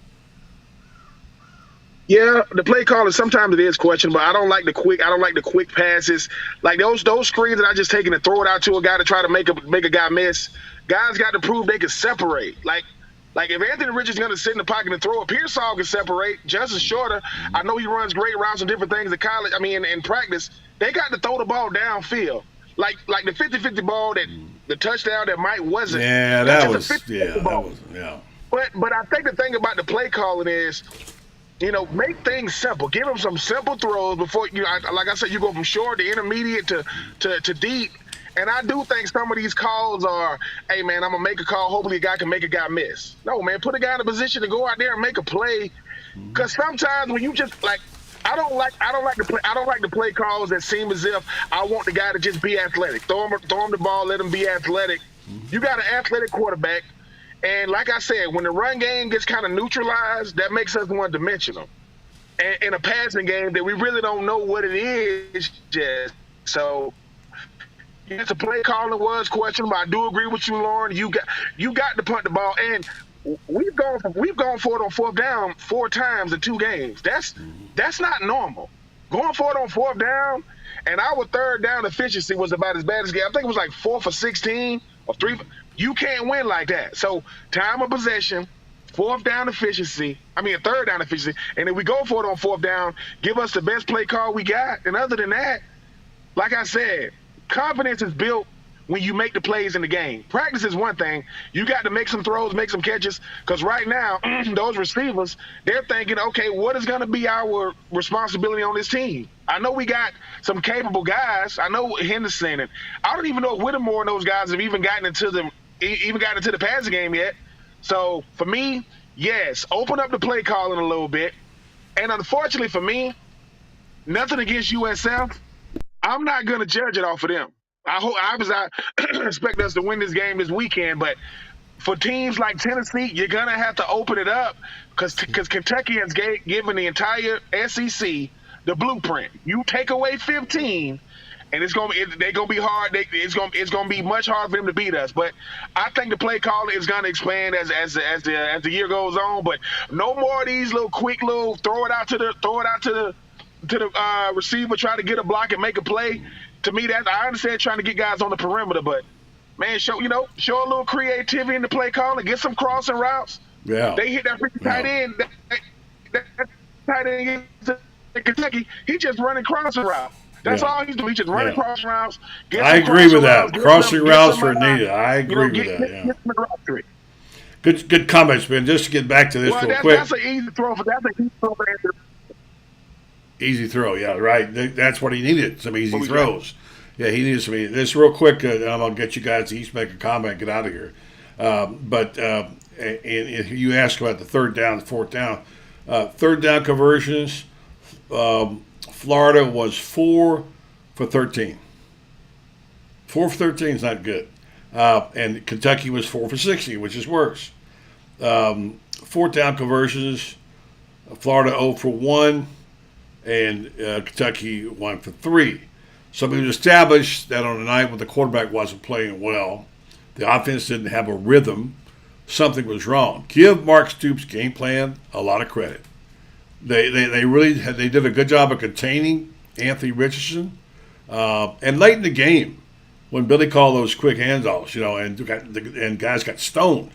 Yeah, the play calling sometimes it is questionable. I don't like the quick passes, like those screens that I just taking and throw it out to a guy to try to make a guy miss. Guys got to prove they can separate. Like if Anthony Richards is going to sit in the pocket and throw a Pearsall can separate. Justin Shorter, I know he runs great routes and different things in college. In practice, they got to throw the ball downfield. Like the 50-50 ball, that the touchdown that Mike wasn't. Yeah, that was. But I think the thing about the play calling is, make things simple. Give them some simple throws before like I said, you go from short to intermediate to deep. And I do think some of these calls are, hey man, I'm gonna make a call. Hopefully, a guy can make a guy miss. No, man, put a guy in a position to go out there and make a play. Because sometimes when you just I don't like the play calls that seem as if I want the guy to just be athletic. Throw him the ball, let him be athletic. You got an athletic quarterback, and like I said, when the run game gets kind of neutralized, that makes us one-dimensional. And in a passing game that we really don't know what it is yet. So Yes, the play calling was questionable. I do agree with you, Lauren. You got to punt the ball, and we've gone for it on fourth down 4 times in 2 games. That's not normal. Going for it on fourth down, and our third down efficiency was about as bad as game. I think it was like 4 for 16 or 3. You can't win like that. So time of possession, fourth down efficiency. I mean, a third down efficiency, and if we go for it on fourth down, give us the best play call we got. And other than that, like I said, confidence is built when you make the plays in the game. Practice is one thing. You got to make some throws, make some catches, because right now, those receivers, they're thinking, okay, what is going to be our responsibility on this team? I know we got some capable guys. I know Henderson, and I don't even know if Whittemore and those guys have even gotten into the passing game yet. So for me, yes, open up the play calling a little bit. And unfortunately for me, nothing against USF, I'm not going to judge it off of them. I expect us to win this game this weekend, but for teams like Tennessee, you're going to have to open it up because Kentucky has given the entire SEC the blueprint. You take away 15, and they're gonna be hard. It's gonna be much harder for them to beat us. But I think the play calling is gonna expand as the year goes on. But no more of these little quick little throw it out to the receiver, try to get a block and make a play. To me, that I understand trying to get guys on the perimeter, but man, show a little creativity in the play calling, get some crossing routes. Yeah, they hit that freaking tight end. That tight end in Kentucky, he just running crossing routes. That's all he's doing. He's just running crossing routes. I agree with that. Crossing routes are needed. I agree with that. Yeah. Good comments, man. Just to get back to this real quick. That's an easy throw for Andrew. Easy throw, yeah, right. That's what he needed, some easy throws. Yeah, he needed some easy. This real quick, I'll get you guys to each make a comment, get out of here. But you asked about the third down, the fourth down. Third down conversions, Florida was 4 for 13. 4 for 13 is not good. And Kentucky was 4 for 60, which is worse. Fourth down conversions, Florida 0 for 1. And Kentucky 1 for 3. So we established that on the night when the quarterback wasn't playing well, the offense didn't have a rhythm, something was wrong. Give Mark Stoops' game plan a lot of credit. They did a good job of containing Anthony Richardson, and late in the game when Billy called those quick handoffs, and guys got stoned.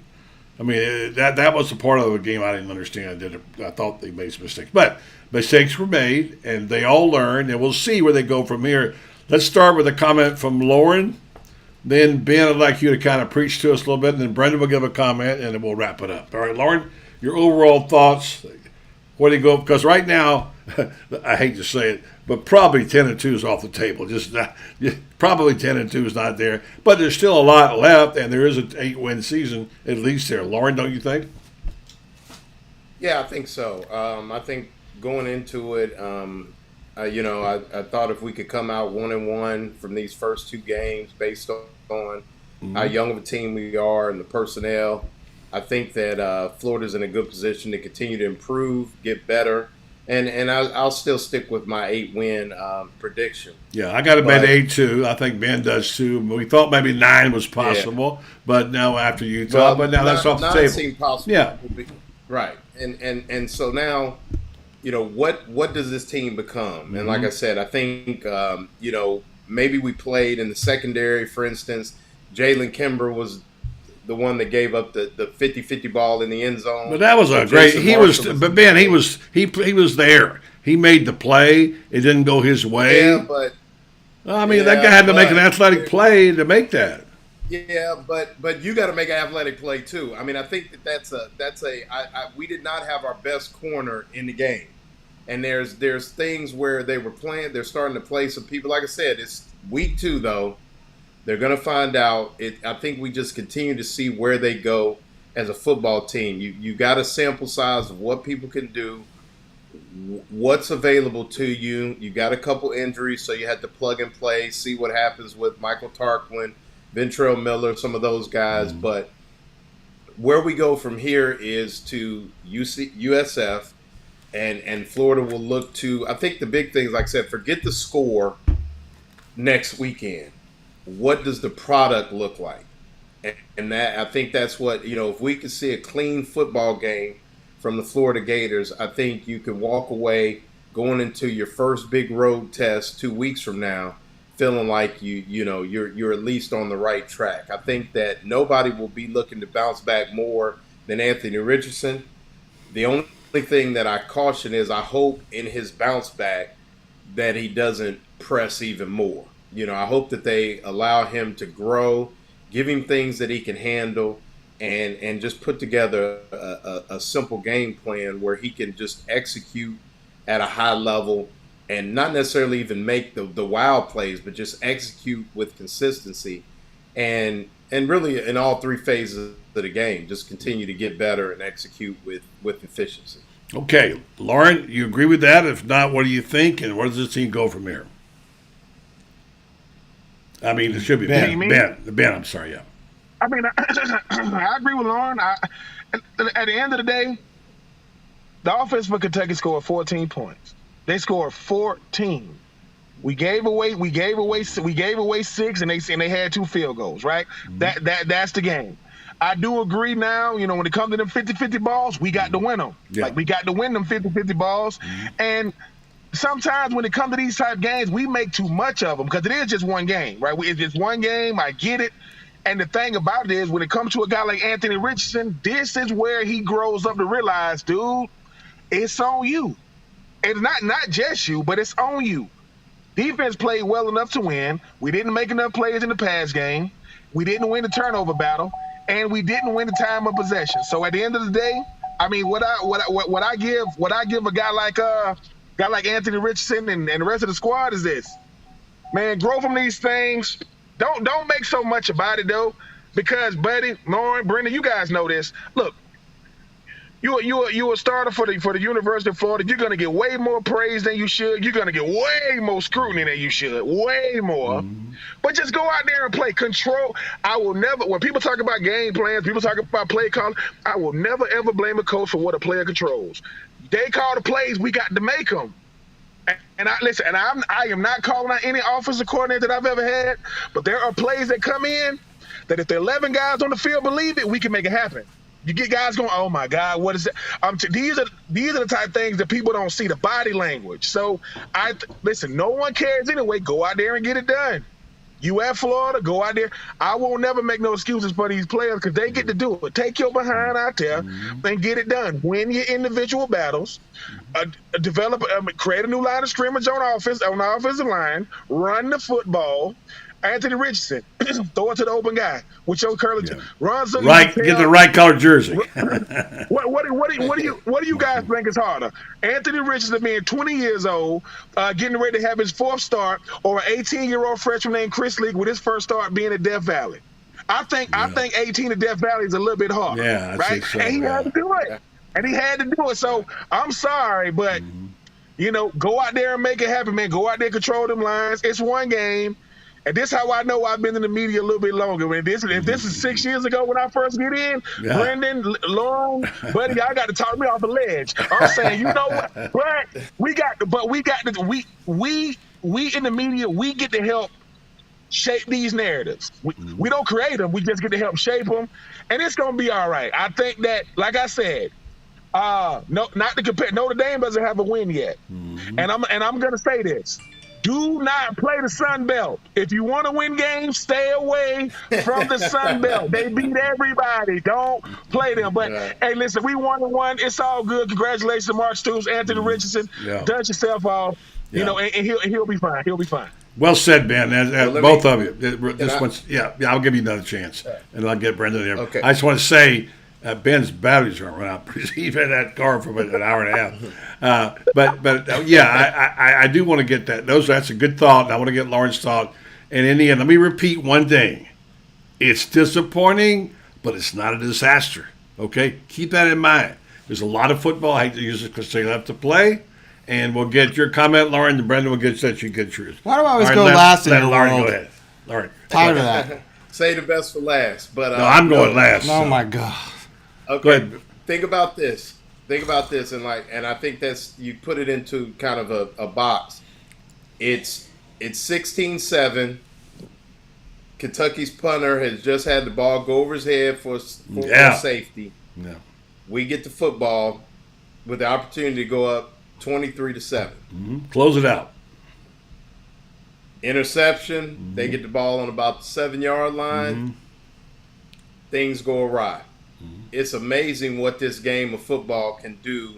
I mean, that was the part of the game I didn't understand. I thought they made some mistakes. But mistakes were made, and they all learned, and we'll see where they go from here. Let's start with a comment from Lauren. Then, Ben, I'd like you to kind of preach to us a little bit, and then Brendan will give a comment, and then we'll wrap it up. All right, Lauren, your overall thoughts. Where do you go? Because right now, I hate to say it, but probably 10-2 is off the table. Probably 10-2 is not there, but there's still a lot left, and there is an 8-win season at least there. Lauren, don't you think? Yeah, I think so. I think going into it, I thought if we could come out 1-1 from these first 2 games based on how young of a team we are and the personnel, I think that Florida's in a good position to continue to improve, get better. And I'll still stick with my 8-win prediction. Yeah, I got a bet 8-2. I think Ben does too. We thought maybe 9 was possible, but now after Utah, but now that's off the table. 9 seemed possible. Yeah, right. And so now, what does this team become? And like I said, I think maybe we played in the secondary. For instance, Jalen Kimber was the one that gave up the 50-50 ball in the end zone. But that was a great. But Ben, he was there. He made the play. It didn't go his way. Yeah, but that guy had to make an athletic play to make that. Yeah, but you got to make an athletic play too. I mean, I think we did not have our best corner in the game, and there's things where they were playing. They're starting to play some people. Like I said, it's week 2 though. They're going to find out. I think we just continue to see where they go as a football team. You got a sample size of what people can do, what's available to you. You got a couple injuries, so you had to plug and play, see what happens with Michael Tarquin, Ventrell Miller, some of those guys. But where we go from here is to USF, and Florida will look to, I think the big things, like I said, forget the score next weekend. what does the product look like? And that, I think that's what, if we could see a clean football game from the Florida Gators, I think you can walk away going into your first big road test 2 weeks from now feeling like you're at least on the right track. I think that nobody will be looking to bounce back more than Anthony Richardson. The only thing that I caution is I hope in his bounce back that he doesn't press even more. I hope that they allow him to grow, give him things that he can handle, and just put together a simple game plan where he can just execute at a high level and not necessarily even make the wow plays, but just execute with consistency and really in all three phases of the game, just continue to get better and execute with efficiency. Okay, Lauren, you agree with that? If not, what do you think, and where does this team go from here? I mean, it should be Ben. Ben, I'm sorry, yeah. I mean, I agree with Lauren. At the end of the day, the offense for Kentucky scored 14 points. They scored 14. We gave away 6, and they had 2 field goals, right? Mm-hmm. That's the game. I do agree now, when it comes to them 50-50 balls, we got to win them. Yeah. Like, we got to win them 50-50 balls. Mm-hmm. And sometimes when it comes to these type games, we make too much of them because it is just one game, right? It's just one game. I get it. And the thing about it is when it comes to a guy like Anthony Richardson, this is where he grows up to realize, dude, it's on you. It's not just you, but it's on you. Defense played well enough to win. We didn't make enough plays in the pass game. We didn't win the turnover battle. And we didn't win the time of possession. So at the end of the day, I mean, what I give a guy like Anthony Richardson and the rest of the squad is this: man, grow from these things. Don't make so much about it though, because Buddy, Lauren, Brendan, you guys know this. Look, you a starter for the University of Florida. You're gonna get way more praise than you should. You're gonna get way more scrutiny than you should. Way more. Mm-hmm. But just go out there and play. Control. I will never. When people talk about game plans, people talk about play calling, I will never ever blame a coach for what a player controls. They call the plays. We got to make them. And I am not calling out any offensive coordinator that I've ever had, but there are plays that come in that if the 11 guys on the field believe it, we can make it happen. You get guys going, oh my God, what is that? These are the type of things that people don't see, the body language. So listen, no one cares anyway. Go out there and get it done. You at Florida, go out there. I won't never make no excuses for these players because they get to do it. Take your behind out there and get it done. Win your individual battles. Create a new line of scrimmage on the offensive line. Run the football. Anthony Richardson, throw it to the open guy with your curly. Yeah. Run some right, get the right color jersey. What do you guys think is harder? Anthony Richardson being 20 years old, getting ready to have his 4th start, or an 18-year-old freshman named Chris Leak with his first start being at Death Valley? I think 18 at Death Valley is a little bit harder. Yeah, right. So, and he had to do it. And he had to do it. So I'm sorry, but go out there and make it happen, man. Go out there, control them lines. It's one game. And this is how I know I've been in the media a little bit longer. If this is 6 years ago when I first get in, Brendan, Lauren, Buddy, I got to talk me off the ledge. I'm saying, you know what? But we in the media, we get to help shape these narratives. We don't create them. We just get to help shape them. And it's going to be all right. I think that, like I said, no, not to compare. Notre Dame doesn't have a win yet. Mm-hmm. And I'm going to say this. Do not play the Sun Belt. If you want to win games, stay away from the Sun Belt. They beat everybody. Don't play them. But, hey, listen, we 1-1. It's all good. Congratulations to Mark Stoops, Anthony Richardson. Yeah. Dust yourself off. And he'll be fine. He'll be fine. Well said, Ben. Both of you. I'll give you another chance. And I'll get Brendan there. Okay. I just want to say, Ben's batteries aren't run out. He's had that car for about an hour and a half. I do want to get that. That's a good thought. And I want to get Lauren's thought. And in the end, let me repeat one thing. It's disappointing, but it's not a disaster. Okay? Keep that in mind. There's a lot of football. I hate to use it because they have to play. And we'll get your comment, Lauren, and Brendan will get that you get yours. Why do I always go last in the Lauren, world? Go ahead. Lauren. Tired of that. Say the best for last. But no, I'm going last. Oh, my God. Okay, think about this. And I think that's, you put it into kind of a box. It's 16-7. Kentucky's punter has just had the ball go over his head for safety. Yeah. We get the football with the opportunity to go up 23-7. Mm-hmm. Close it out. Interception. Mm-hmm. They get the ball on about the 7-yard line. Mm-hmm. Things go awry. Mm-hmm. It's amazing what this game of football can do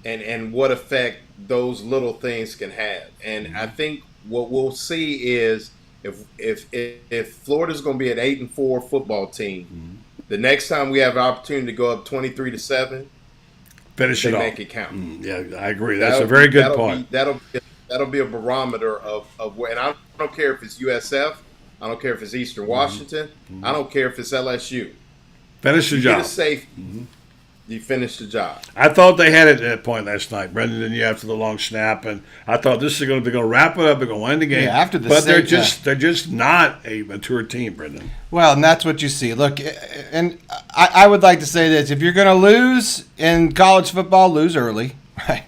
and what effect those little things can have. And mm-hmm. I think what we'll see is if Florida's going to be an 8-4 football team, mm-hmm. the next time we have an opportunity to go up 23-7, finish it off. Make it count. Yeah, I agree. That's a very good point. That'll be a barometer of where. And I don't care if it's USF. I don't care if it's Eastern Washington. Mm-hmm. I don't care if it's LSU. Finish the job. Get a safe. Mm-hmm. You finish the job. I thought they had it at that point last night. Brendan and you after the long snap, and I thought they're going to wrap it up. They're going to win the game. Yeah, but they're just not a mature team, Brendan. Well, and that's what you see. Look, and I would like to say this: if you're going to lose in college football, lose early, right?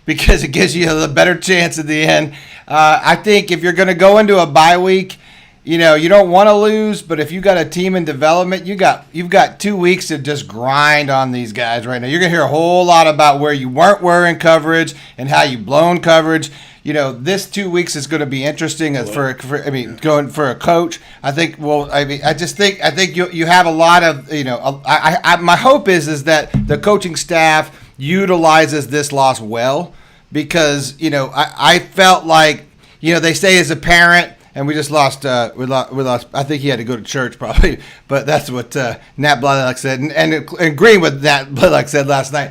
Because it gives you the better chance at the end. I think if you're going to go into a bye week, you don't want to lose, but if you got a team in development, you've got 2 weeks to just grind on these guys right now. You're going to hear a whole lot about where you weren't wearing coverage and how you blown coverage. This 2 weeks is going to be interesting going for a coach. I think. Well, I think you have a lot of. My hope is that the coaching staff utilizes this loss well, because I felt like they say as a parent. And we just lost. We lost. I think he had to go to church probably, but that's what Nat Blylock said. And agreeing with Nat Blylock said last night,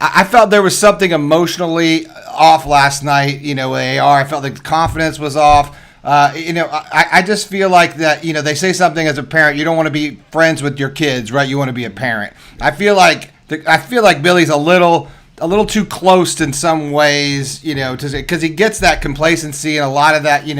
I felt there was something emotionally off last night. With AR, I felt like the confidence was off. I just feel like that. They say something as a parent. You don't want to be friends with your kids, right? You want to be a parent. I feel like Billy's a little too close in some ways, because he gets that complacency and a lot of that, you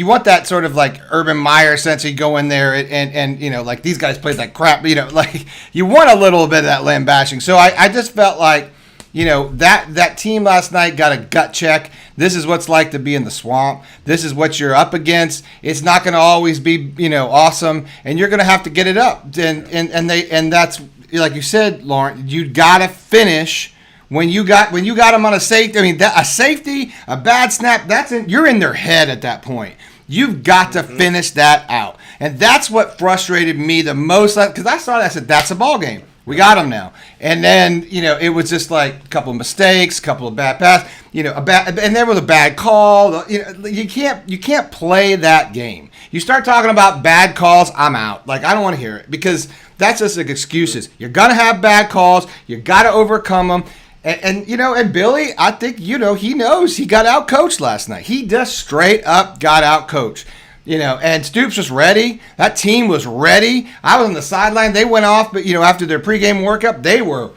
want that sort of like Urban Meyer sense. You go in there and like these guys played like crap, like you want a little bit of that lambashing. So I just felt like, that team last night got a gut check. This is what's like to be in the swamp. This is what you're up against. It's not going to always be, awesome, and you're going to have to get it up. And that's. Like you said, Lauren, you gotta finish when you got them on a safety. I mean, a safety, a bad snap. You're in their head at that point. You've got to finish that out, and that's what frustrated me the most. Because I saw that, I said, "That's a ball game. We got them now." And then it was just like a couple of mistakes, a couple of bad passes. And there was a bad call. You can't play that game. You start talking about bad calls, I'm out. Like, I don't want to hear it, because that's just like excuses. You're gonna have bad calls. You got to overcome them. And Billy, I think he knows he got out coached last night. He just straight up got out coached. And Stoops was ready. That team was ready. I was on the sideline. They went off, but after their pregame workup, they were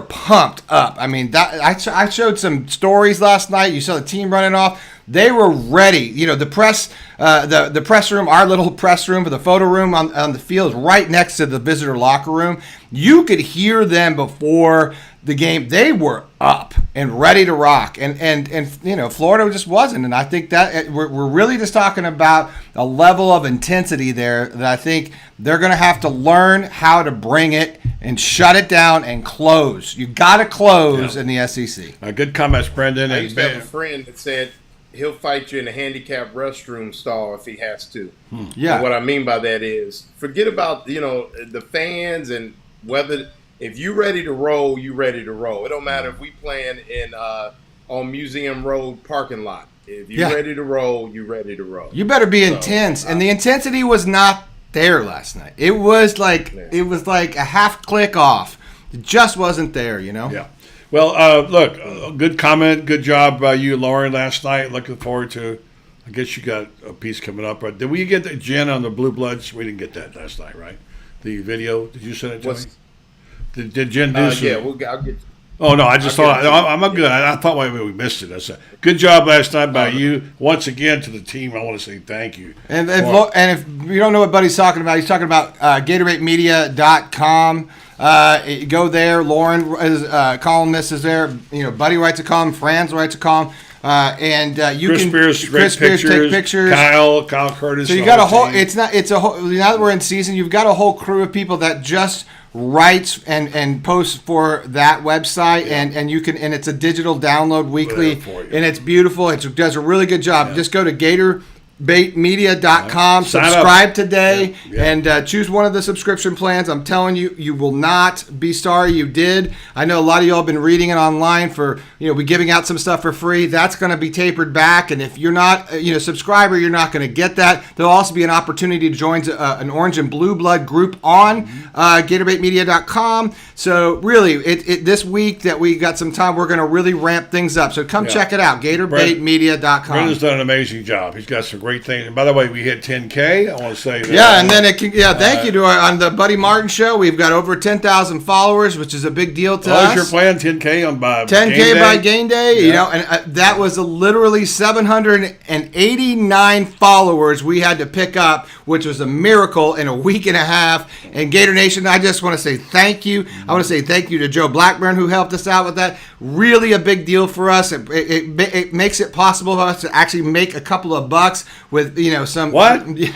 pumped up. I mean, I showed some stories last night. You saw the team running off. They were ready. The press, the press room, our little press room for the photo room on the field is right next to the visitor locker room. You could hear them before the game. They were up and ready to rock, and Florida just wasn't. And I think that we're really just talking about a level of intensity there that I think they're going to have to learn how to bring it and shut it down and close. You got to close in the SEC. Good comments, Brendan. I used to have a friend that said he'll fight you in a handicapped restroom stall if he has to. Yeah. And what I mean by that is, forget about the fans and whether. If you ready to roll, you ready to roll. It don't matter if we playing in on Museum Road parking lot. If you ready to roll, you ready to roll. You better be intense, and the intensity was not there last night. It was like a half click off. It just wasn't there, Yeah. Well, look, good comment, good job by you, Lauren, last night. Looking forward to. I guess you got a piece coming up. But did we get the Jen on the Blue Bloods? We didn't get that last night, right? The video. Did you send it to me? Did Jen do some? Yeah, I'll get you. Oh, no, I just thought, I'm good. I thought maybe we missed it. I said, good job last night by you. Once again, to the team, I want to say thank you. And if you don't know what Buddy's talking about, he's talking about GatoradeMedia.com. Go there. Lauren, columnist, is there. Buddy writes a column. Franz writes a column. And you Chris can Spears, Chris Spears take pictures. Kyle Curtis. So you got a whole. It's a whole. Now that we're in season, you've got a whole crew of people that just writes and posts for that website, and you can, and it's a digital download weekly, and it's beautiful. It does a really good job. Just go to GatorBaitMedia.com, subscribe today, and choose one of the subscription plans. I'm telling you, you will not be sorry you did. I know a lot of y'all have been reading it online for, we're giving out some stuff for free. That's going to be tapered back, and if you're not, subscriber, you're not going to get that. There'll also be an opportunity to join an orange and blue blood group on GatorBaitMedia.com. So really, this week that we got some time, we're going to really ramp things up. So come check it out, GatorBaitMedia.com. Brendan's done an amazing job. He's got some great things. And by the way, we hit 10K. I want to say that. Yeah, and then thank you to on the Buddy Martin Show. We've got over 10,000 followers, which is a big deal to us. You're playing 10K on by 10K by game day. And that was literally 789 followers we had to pick up, which was a miracle in a week and a half. And Gator Nation, I just want to say thank you. I want to say thank you to Joe Blackburn, who helped us out with that. Really a big deal for us. It makes it possible for us to actually make a couple of bucks with some with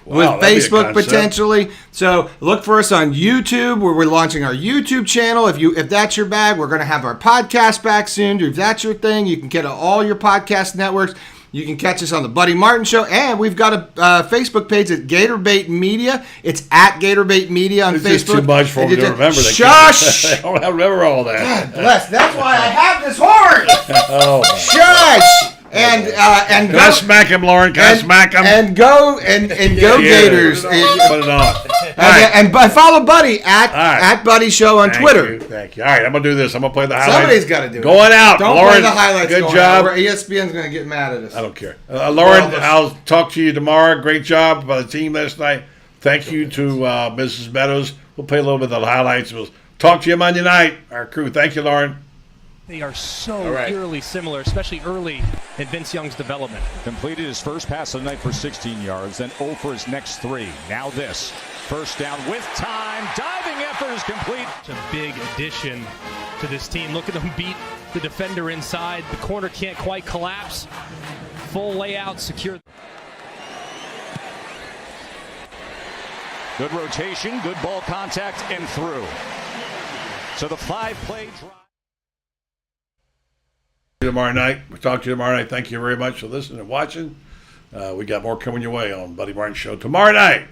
Facebook potentially. So look for us on YouTube, where we're launching our YouTube channel. If that's your bag, we're going to have our podcast back soon. If that's your thing, you can get all your podcast networks. You can catch us on the Buddy Martin Show, and we've got a Facebook page at GatorBait Media. It's at GatorBait Media on Facebook. It's just too much for them to remember. Shush! They don't remember all that. God bless. That's why I have this horn. Shush! And can I smack him, Lauren? Can I smack him? And go Gators. Put it on. And follow Buddy at Buddy Show on Twitter. Thank you. All right, I'm gonna do this. I'm gonna play the highlights. Somebody's got to do it. Going out. Don't Lauren, play the highlights. Good job. ESPN's gonna get mad at us. I don't care. Lauren, I'll talk to you tomorrow. Great job by the team last night. Thank you to Mrs. Meadows. We'll play a little bit of the highlights. We'll talk to you Monday night. Our crew. Thank you, Lauren. They are so eerily similar, especially early in Vince Young's development. Completed his first pass of the night for 16 yards, then 0 for his next 3. Now this. First down with time. Diving effort is complete. It's a big addition to this team. Look at them beat the defender inside. The corner can't quite collapse. Full layout, secure. Good rotation, good ball contact, and through. So the 5-play drive. Tomorrow night. We'll talk to you tomorrow night. Thank you very much for listening and watching. We got more coming your way on Buddy Martin Show tomorrow night.